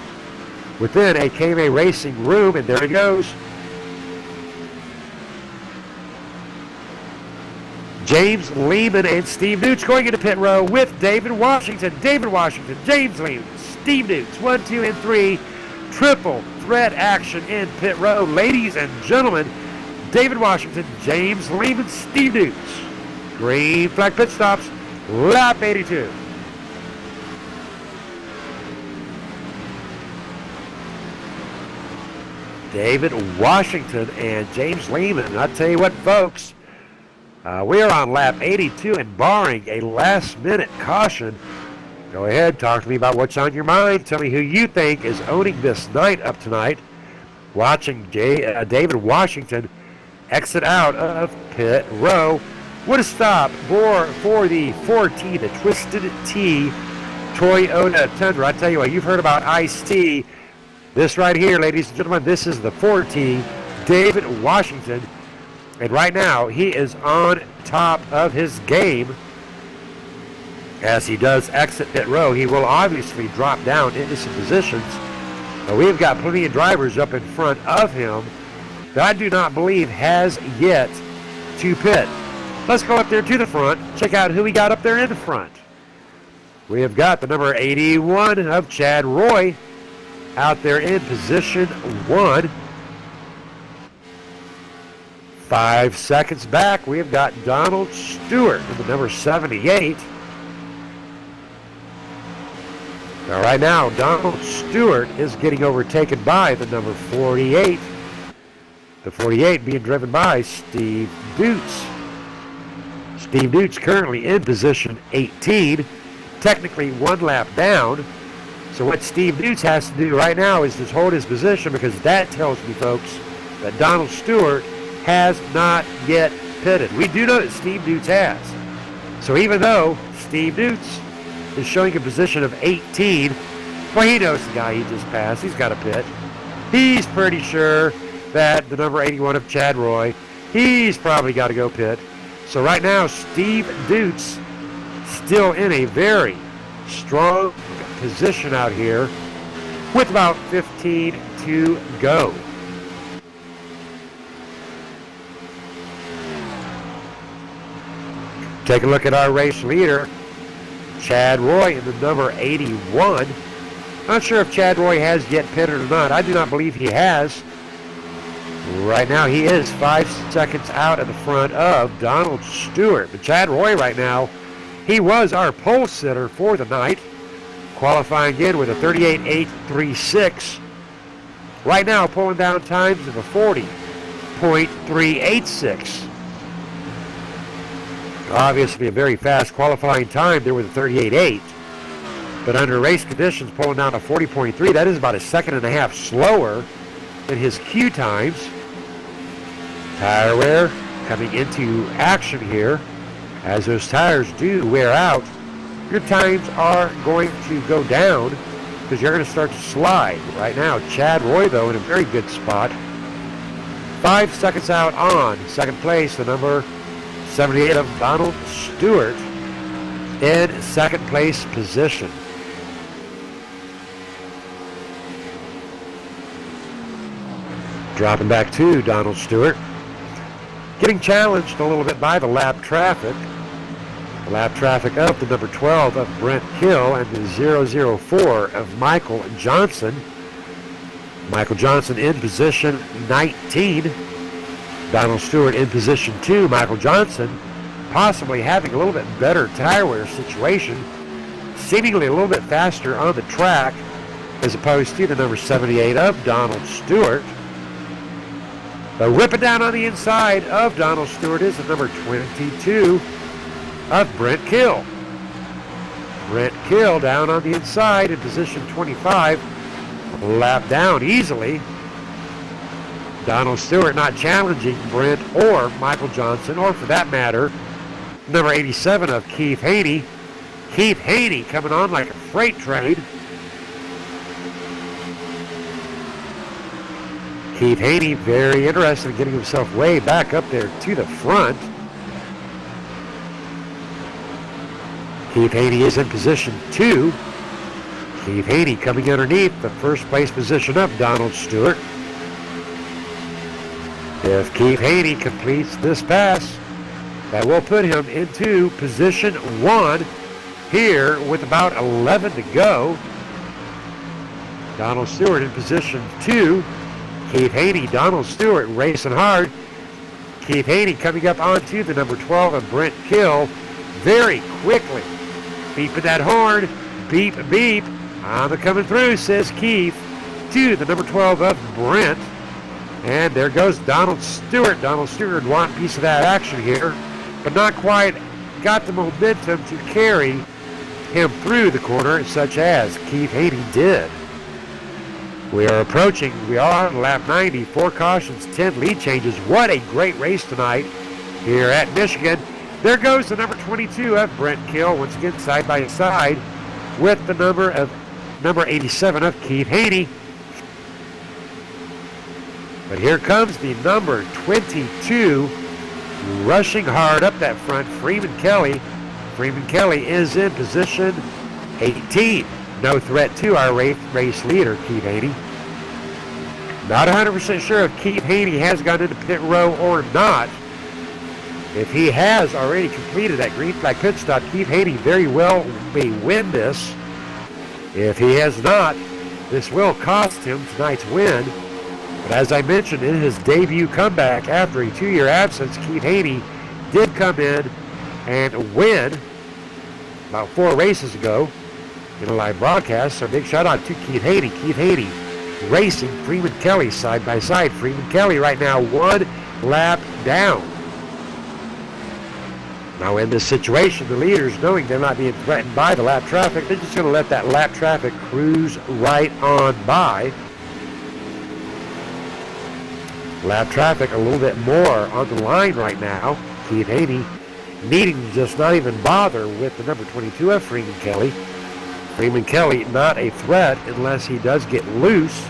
within a KMA Racing room, and there he goes. James Lehman and Steve Newts going into pit row with David Washington. David Washington, James Lehman, Steve Newts, 1, 2, and 3. Triple threat action in pit row. Ladies and gentlemen, David Washington, James Lehman, Steve Newts. Green flag pit stops, lap 82. David Washington and James Lehman. I'll tell you what, folks, we are on lap 82, and barring a last-minute caution, go ahead, talk to me about what's on your mind. Tell me who you think is owning this night up tonight. Watching David Washington exit out of pit row. What a stop for the 4T, the Twisted T Toyota Tundra. I tell you what, you've heard about Ice-T. This right here, ladies and gentlemen, this is the 4T, David Washington. And right now, he is on top of his game. As he does exit pit row, he will obviously drop down into some positions. But we've got plenty of drivers up in front of him that I do not believe has yet to pit. Let's go up there to the front, check out who we got up there in the front. We have got the number 81 of Chad Roy out there in position 1. 5 seconds back, we have got Donald Stewart with the number 78. Now, right now, Donald Stewart is getting overtaken by the number 48. The 48 being driven by Steve Dutz. Steve Dutz currently in position 18, technically 1 lap down. So what Steve Dutz has to do right now is just hold his position, because that tells me, folks, that Donald Stewart has not yet pitted. We do know that Steve Dutz has. So even though Steve Dutz is showing a position of 18, well, he knows the guy he just passed. He's got a pit. He's pretty sure that the number 81 of Chad Roy, he's probably got to go pit. So right now, Steve Dutz still in a very strong position out here with about 15 to go. Take a look at our race leader, Chad Roy, in the number 81. Not sure if Chad Roy has yet pitted or not. I do not believe he has. Right now, he is 5 seconds out at the front of Donald Stewart. But Chad Roy right now, he was our pole sitter for the night, qualifying in with a 38.836. Right now, pulling down times of a 40.386. Obviously a very fast qualifying time there with a 38.8. But under race conditions, pulling down to 40.3, that is about a second and a half slower than his Q times. Tire wear coming into action here. As those tires do wear out, your times are going to go down because you're going to start to slide. Right now, Chad Roy, though, in a very good spot. 5 seconds out on second place, the number 78 of Donald Stewart in second place position. Dropping back to Donald Stewart. Getting challenged a little bit by the lap traffic. The lap traffic of the number 12 of Brent Kill and the 004 of Michael Johnson. Michael Johnson in position 19. Donald Stewart in position 2. Michael Johnson possibly having a little bit better tire wear situation. Seemingly a little bit faster on the track as opposed to the number 78 of Donald Stewart. But whipping down on the inside of Donald Stewart is the number 22 of Brent Kill. Brent Kill down on the inside in position 25. Lap down easily. Donald Stewart not challenging Brent or Michael Johnson, or for that matter, number 87 of Keith Haney. Keith Haney coming on like a freight train. Keith Haney very interested in getting himself way back up there to the front. Keith Haney is in position 2. Keith Haney coming underneath the first place position of Donald Stewart. If Keith Haney completes this pass, that will put him into position 1 here with about 11 to go. Donald Stewart in position 2. Keith Haney, Donald Stewart racing hard. Keith Haney coming up onto the number 12 of Brent Kill very quickly. Beeping that horn. Beep, beep. I'm coming through, says Keith, to the number 12 of Brent. And there goes Donald Stewart. Donald Stewart wanting a piece of that action here, but not quite got the momentum to carry him through the corner such as Keith Haney did. We are on lap 90, 4 cautions, 10 lead changes. What a great race tonight here at Michigan. There goes the number 22 of Brent Kill, once again side by side with the number 87 of Keith Haney. But here comes the number 22 rushing hard up that front, Freeman Kelly. Freeman Kelly is in position 18. No threat to our race leader, Keith Haney. Not 100% sure if Keith Haney has gone into pit row or not. If he has already completed that green flag pit stop, Keith Haney very well may win this. If he has not, this will cost him tonight's win. But as I mentioned, in his debut comeback after a 2-year absence, Keith Haney did come in and win about 4 races ago in a live broadcast. So big shout out to Keith Haney. Keith Haney racing Freeman Kelly side by side. Freeman Kelly right now 1 lap down. Now in this situation, the leaders, knowing they're not being threatened by the lap traffic, they're just going to let that lap traffic cruise right on by. Lap traffic a little bit more on the line right now. Keith Haney needing to just not even bother with the number 22 of Freeman Kelly. Freeman Kelly not a threat unless he does get loose.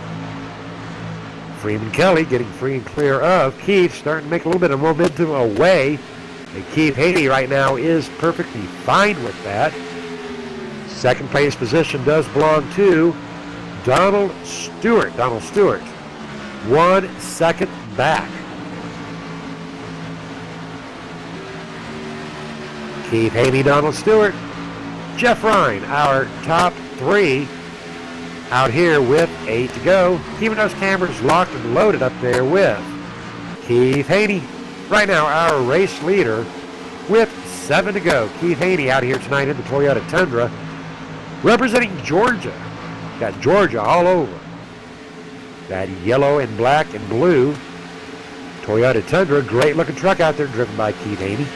Freeman Kelly getting free and clear of Keith, starting to make a little bit of momentum away. And Keith Haney right now is perfectly fine with that. Second place position does belong to Donald Stewart. Donald Stewart, 1 second back. Keith Haney, Donald Stewart, Jeff Ryan, our top 3 out here with 8 to go. Keeping those cameras locked and loaded up there with Keith Haney. Right now, our race leader with 7 to go. Keith Haney out here tonight in the Toyota Tundra, representing Georgia. Got Georgia all over. That yellow and black and blue Toyota Tundra. Great looking truck out there driven by Keith Haney.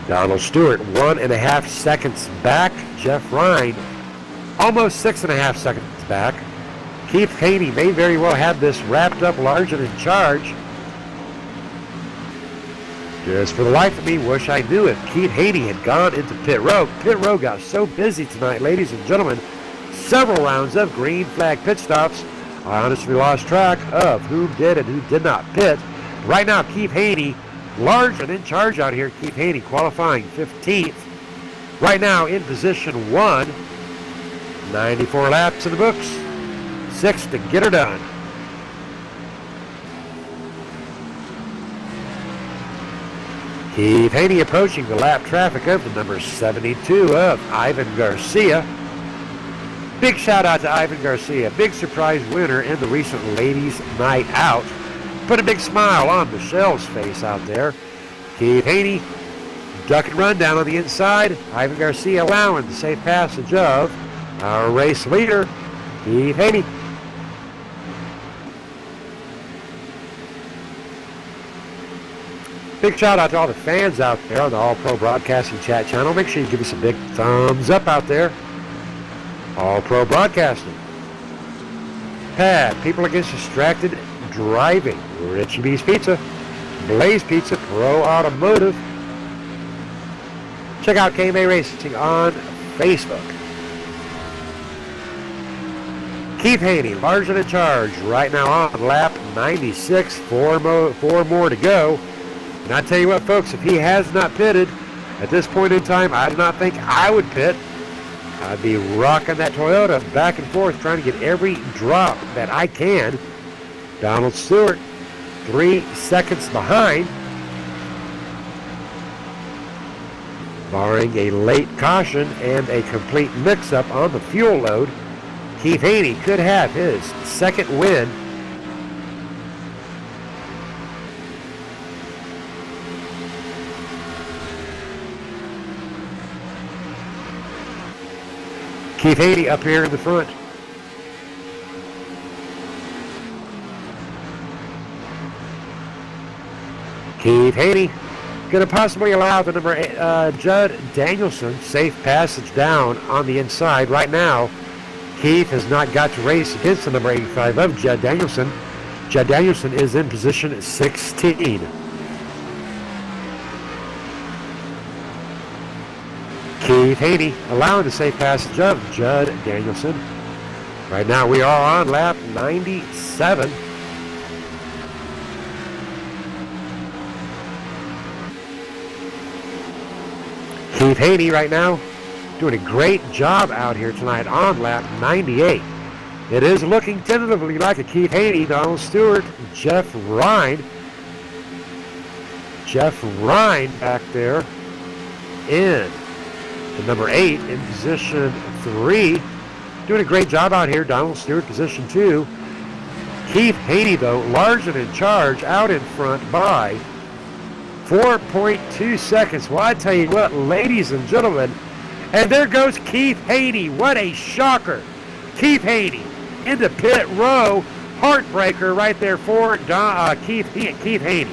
Donald Stewart, 1.5 seconds back. Jeff Ryan, almost 6.5 seconds back. Keith Haney may very well have this wrapped up large and in charge. Just for the life of me, wish I knew if Keith Haney had gone into pit row. Pit row got so busy tonight, ladies and gentlemen. Several rounds of green flag pit stops. I honestly lost track of who did and who did not pit. Right now, Keith Haney, large and in charge out here. Keith Haney qualifying 15th. Right now in position 1. 94 laps in the books. 6 to get her done. Keith Haney approaching the lap traffic of the number 72 of Ivan Garcia. Big shout out to Ivan Garcia, big surprise winner in the recent Ladies Night Out. Put a big smile on Michelle's face out there. Keith Haney, duck and run down on the inside. Ivan Garcia allowing the safe passage of our race leader, Keith Haney. Big shout out to all the fans out there on the All Pro Broadcasting chat channel. Make sure you give us a big thumbs up out there. All Pro Broadcasting. Pad, People Against Distracted Driving. Richie B's Pizza. Blaze Pizza, Pro Automotive. Check out KMA Racing on Facebook. Keith Haney, large and in charge, right now on lap 96. Four more to go. And I tell you what, folks, if he has not pitted at this point in time, I do not think I would pit. I'd be rocking that Toyota back and forth, trying to get every drop that I can. Donald Stewart, 3 seconds behind. Barring a late caution and a complete mix-up on the fuel load, Keith Haney could have his second win. Keith Haney up here in the front. Keith Haney going to possibly allow the number 8, Judd Danielson safe passage down on the inside. Right now, Keith has not got to race against the number 85 of Judd Danielson. Judd Danielson is in position 16. Keith Haney allowing the safe passage of Judd Danielson. Right now we are on lap 97. Keith Haney right now doing a great job out here tonight on lap 98. It is looking tentatively like a Keith Haney, Donald Stewart, Jeff Ryan. Jeff Ryan back there in the number 8 in position 3. Doing a great job out here. Donald Stewart, position 2. Keith Haney, though, large and in charge, out in front by 4.2 seconds. Well, I tell you what, ladies and gentlemen, and there goes Keith Haney. What a shocker. Keith Haney into pit row. Heartbreaker right there for Keith Haney.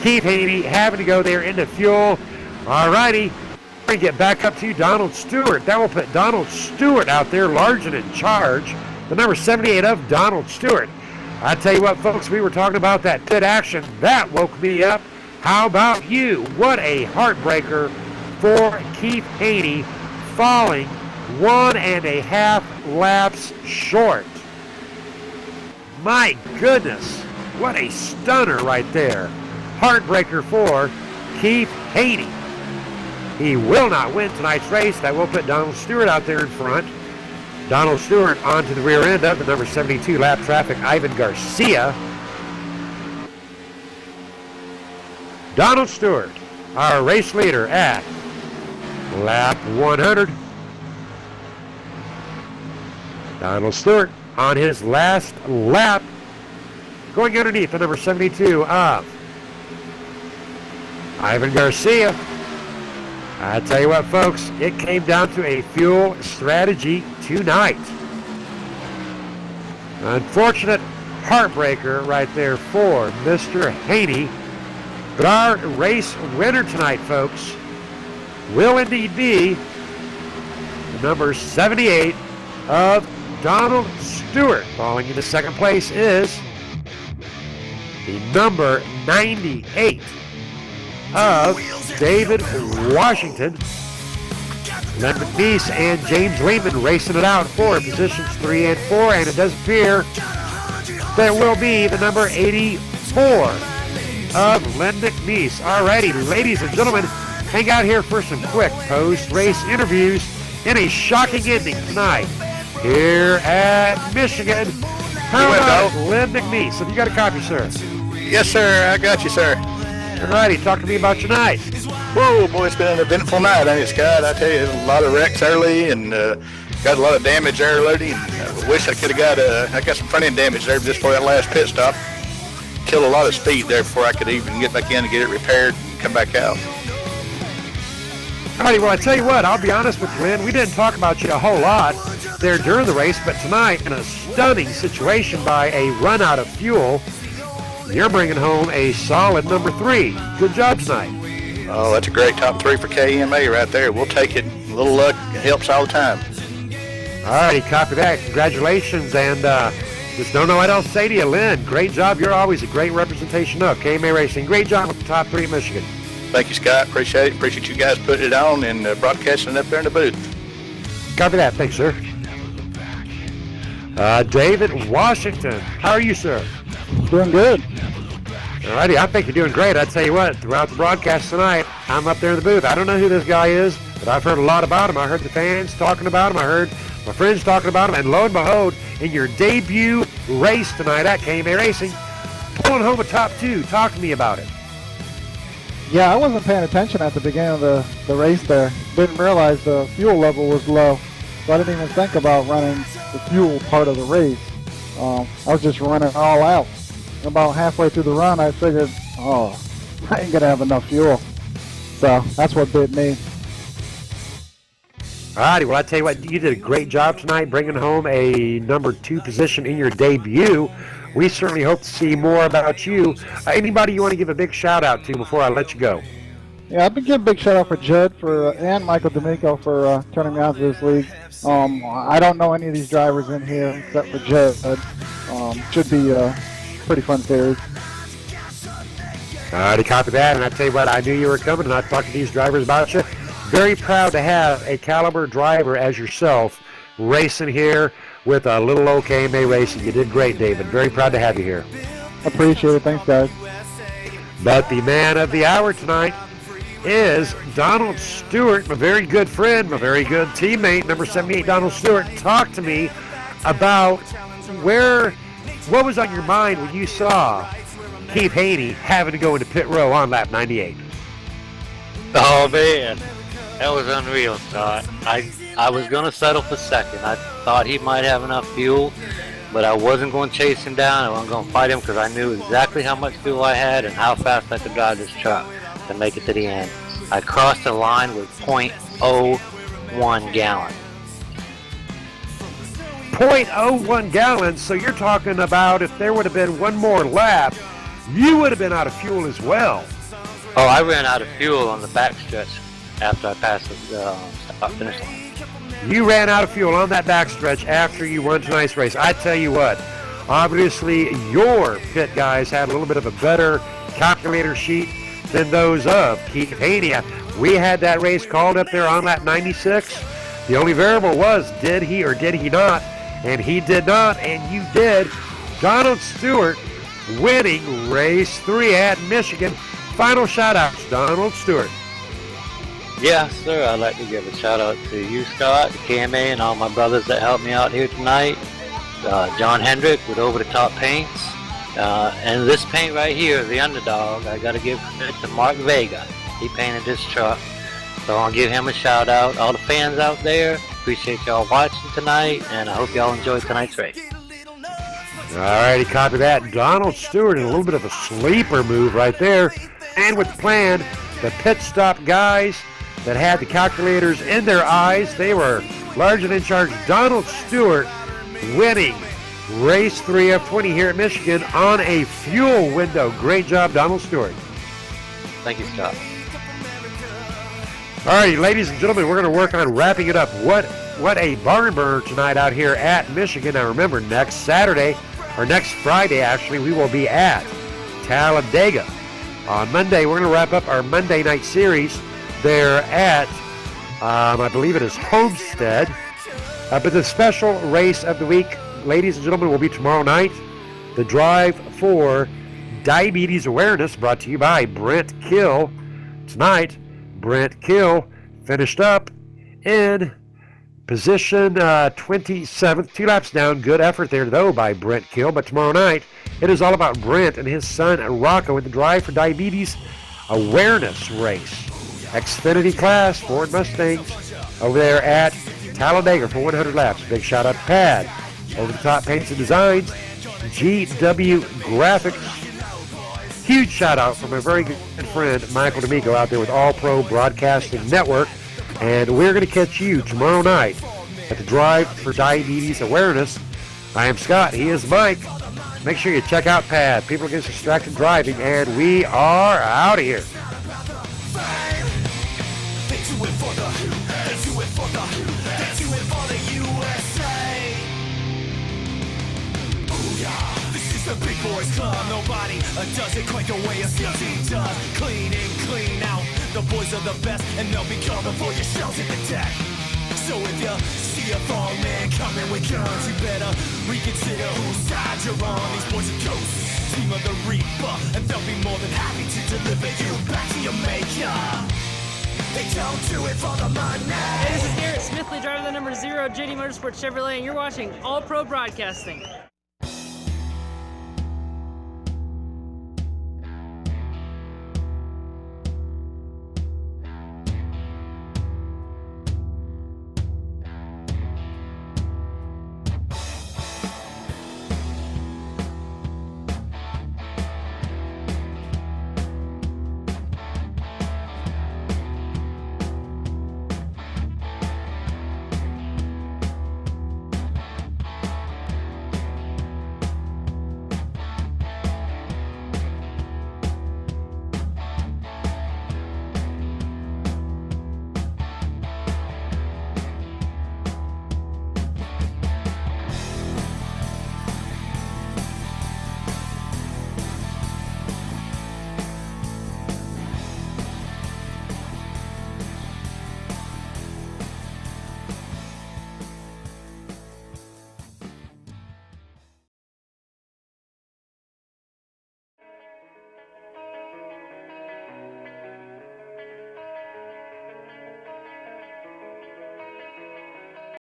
Keith Haney having to go there into fuel. All righty. Get back up to Donald Stewart. That will put Donald Stewart out there large and in charge. The number 78 of Donald Stewart. I tell you what, folks, we were talking about that pit action. That woke me up. How about you? What a heartbreaker for Keith Haney, falling 1.5 laps short. My goodness, what a stunner right there. Heartbreaker for Keith Haney. He will not win tonight's race. That will put Donald Stewart out there in front. Donald Stewart onto the rear end of the number 72 lap traffic, Ivan Garcia. Donald Stewart, our race leader at lap 100. Donald Stewart on his last lap, going underneath the number 72 of Ivan Garcia. I tell you what, folks, it came down to a fuel strategy tonight. Unfortunate heartbreaker right there for Mr. Haney. But our race winner tonight, folks, will indeed be the number 78 of Donald Stewart. Falling into second place is the number 98 of David Washington. Len McNeese and James Lehman racing it out for positions 3 and 4, and it does appear that will be the number 84 of Len McNeese. Alrighty, ladies and gentlemen, hang out here for some quick post-race interviews in a shocking ending tonight here at Michigan. How about Len McNeese? Have you got a copy, sir? Yes, sir. I got you, sir. Alrighty, talk to me about your night. Whoa, boy, it's been an eventful night, ain't it, Scott? I tell you, a lot of wrecks early and got a lot of damage early. I wish I could have got some front end damage there just for that last pit stop. Killed a lot of speed there before I could even get back in and get it repaired and come back out. Alrighty, well, I tell you what, I'll be honest with you, Lynn. We didn't talk about you a whole lot there during the race, but tonight, in a stunning situation by a run out of fuel, you're bringing home a solid number 3. Good job tonight. Oh, that's a great top 3 for KMA right there. We'll take it. A little luck helps all the time. Alrighty, copy that. Congratulations, and just don't know what else to say to you, Lynn. Great job. You're always a great representation of KMA Racing. Great job with the top 3 at Michigan. Thank you, Scott. Appreciate it. Appreciate you guys putting it on and broadcasting it up there in the booth. Copy that. Thanks, sir. David Washington. How are you, sir? Doing good. Alrighty, I think you're doing great. I tell you what, throughout the broadcast tonight, I'm up there in the booth. I don't know who this guy is, but I've heard a lot about him. I heard the fans talking about him. I heard my friends talking about him. And lo and behold, in your debut race tonight at KMA Racing, pulling home a top 2. Talk to me about it. Yeah, I wasn't paying attention at the beginning of the race there. Didn't realize the fuel level was low. So I didn't even think about running the fuel part of the race. I was just running all out. About halfway through the run, I figured, I ain't going to have enough fuel. So that's what bit me. Alrighty, well, I tell you what, you did a great job tonight bringing home a number 2 position in your debut. We certainly hope to see more about you. Anybody you want to give a big shout out to before I let you go? Yeah, I've been giving a big shout out for Judd and Michael D'Amico for turning me on to this league. I don't know any of these drivers in here except for Judd. Should be a pretty fun series. To copy that, and I tell you what, I knew you were coming, and I talked to these drivers about you. Very proud to have a caliber driver as yourself racing here with a little old KMA Racing. You did great, David. Very proud to have you here. Appreciate it. Thanks, guys. But the man of the hour tonight is Donald Stewart, my very good friend, my very good teammate, number 78, Donald Stewart. Talk to me about what was on your mind when you saw Keith Haney having to go into pit row on lap 98? Oh, man. That was unreal, Scott. I was going to settle for second. I thought he might have enough fuel, but I wasn't going to chase him down. I wasn't going to fight him because I knew exactly how much fuel I had and how fast I could drive this truck to make it to the end. I crossed the line with .01 gallon. 0.01 gallons, so you're talking about if there would have been one more lap, you would have been out of fuel as well. Oh, I ran out of fuel on the backstretch after I passed the finish line. You ran out of fuel on that backstretch after you won tonight's race. I tell you what, obviously your pit guys had a little bit of a better calculator sheet than those of Keith Haney. We had that race called up there on lap 96. The only variable was, did he or did he not? And he did not, and you did. Donald Stewart winning race 3 at Michigan. Final shout-outs, Donald Stewart. Yes, sir. I'd like to give a shout-out to you, Scott, to KMA, and all my brothers that helped me out here tonight. John Hendrick with Over the Top Paints. And this paint right here, the Underdog, I got to give credit to Mark Vega. He painted this truck. So I'll give him a shout-out. All the fans out there, appreciate y'all watching tonight, and I hope y'all enjoyed tonight's race. All righty, copy that. Donald Stewart in a little bit of a sleeper move right there. And with the plan, the pit stop guys that had the calculators in their eyes, they were large and in charge. Donald Stewart winning race 3 of 20 here at Michigan on a fuel window. Great job, Donald Stewart. Thank you, Scott. All right, ladies and gentlemen, we're going to work on wrapping it up. What a barn burner tonight out here at Michigan. Now remember, next Friday actually, we will be at Talladega. On Monday, we're going to wrap up our Monday night series there at, I believe it is Homestead. But the special race of the week, ladies and gentlemen, will be tomorrow night. The Drive for Diabetes Awareness, brought to you by Brent Kill. Tonight, Brent Kill finished up in position 27th, 2 laps down. Good effort there, though, by Brent Kill. But tomorrow night, it is all about Brent and his son, Rocco, in the Drive for Diabetes Awareness race. Xfinity class, Ford Mustangs, over there at Talladega for 100 laps. Big shout out to Pad. Over the Top Paints and Designs, GW Graphics. Huge shout out from my very good friend Michael D'Amico out there with All Pro Broadcasting Network. And we're going to catch you tomorrow night at the Drive for Diabetes Awareness. I am Scott. He is Mike. Make sure you check out Pad. People get distracted driving, and we are out of here. The big boys club, nobody does it quite the way a CLT does. Clean in, clean out, the boys are the best, and they'll be coming for your shells in the deck. So if you see a thong man coming with guns, you better reconsider whose side you're on. These boys are ghosts, team of the Reaper, and they'll be more than happy to deliver you back to your maker. They don't do it for the money. Hey, this is Garrett Smithley, driver of the number 0 JD Motorsports Chevrolet, and you're watching All Pro Broadcasting.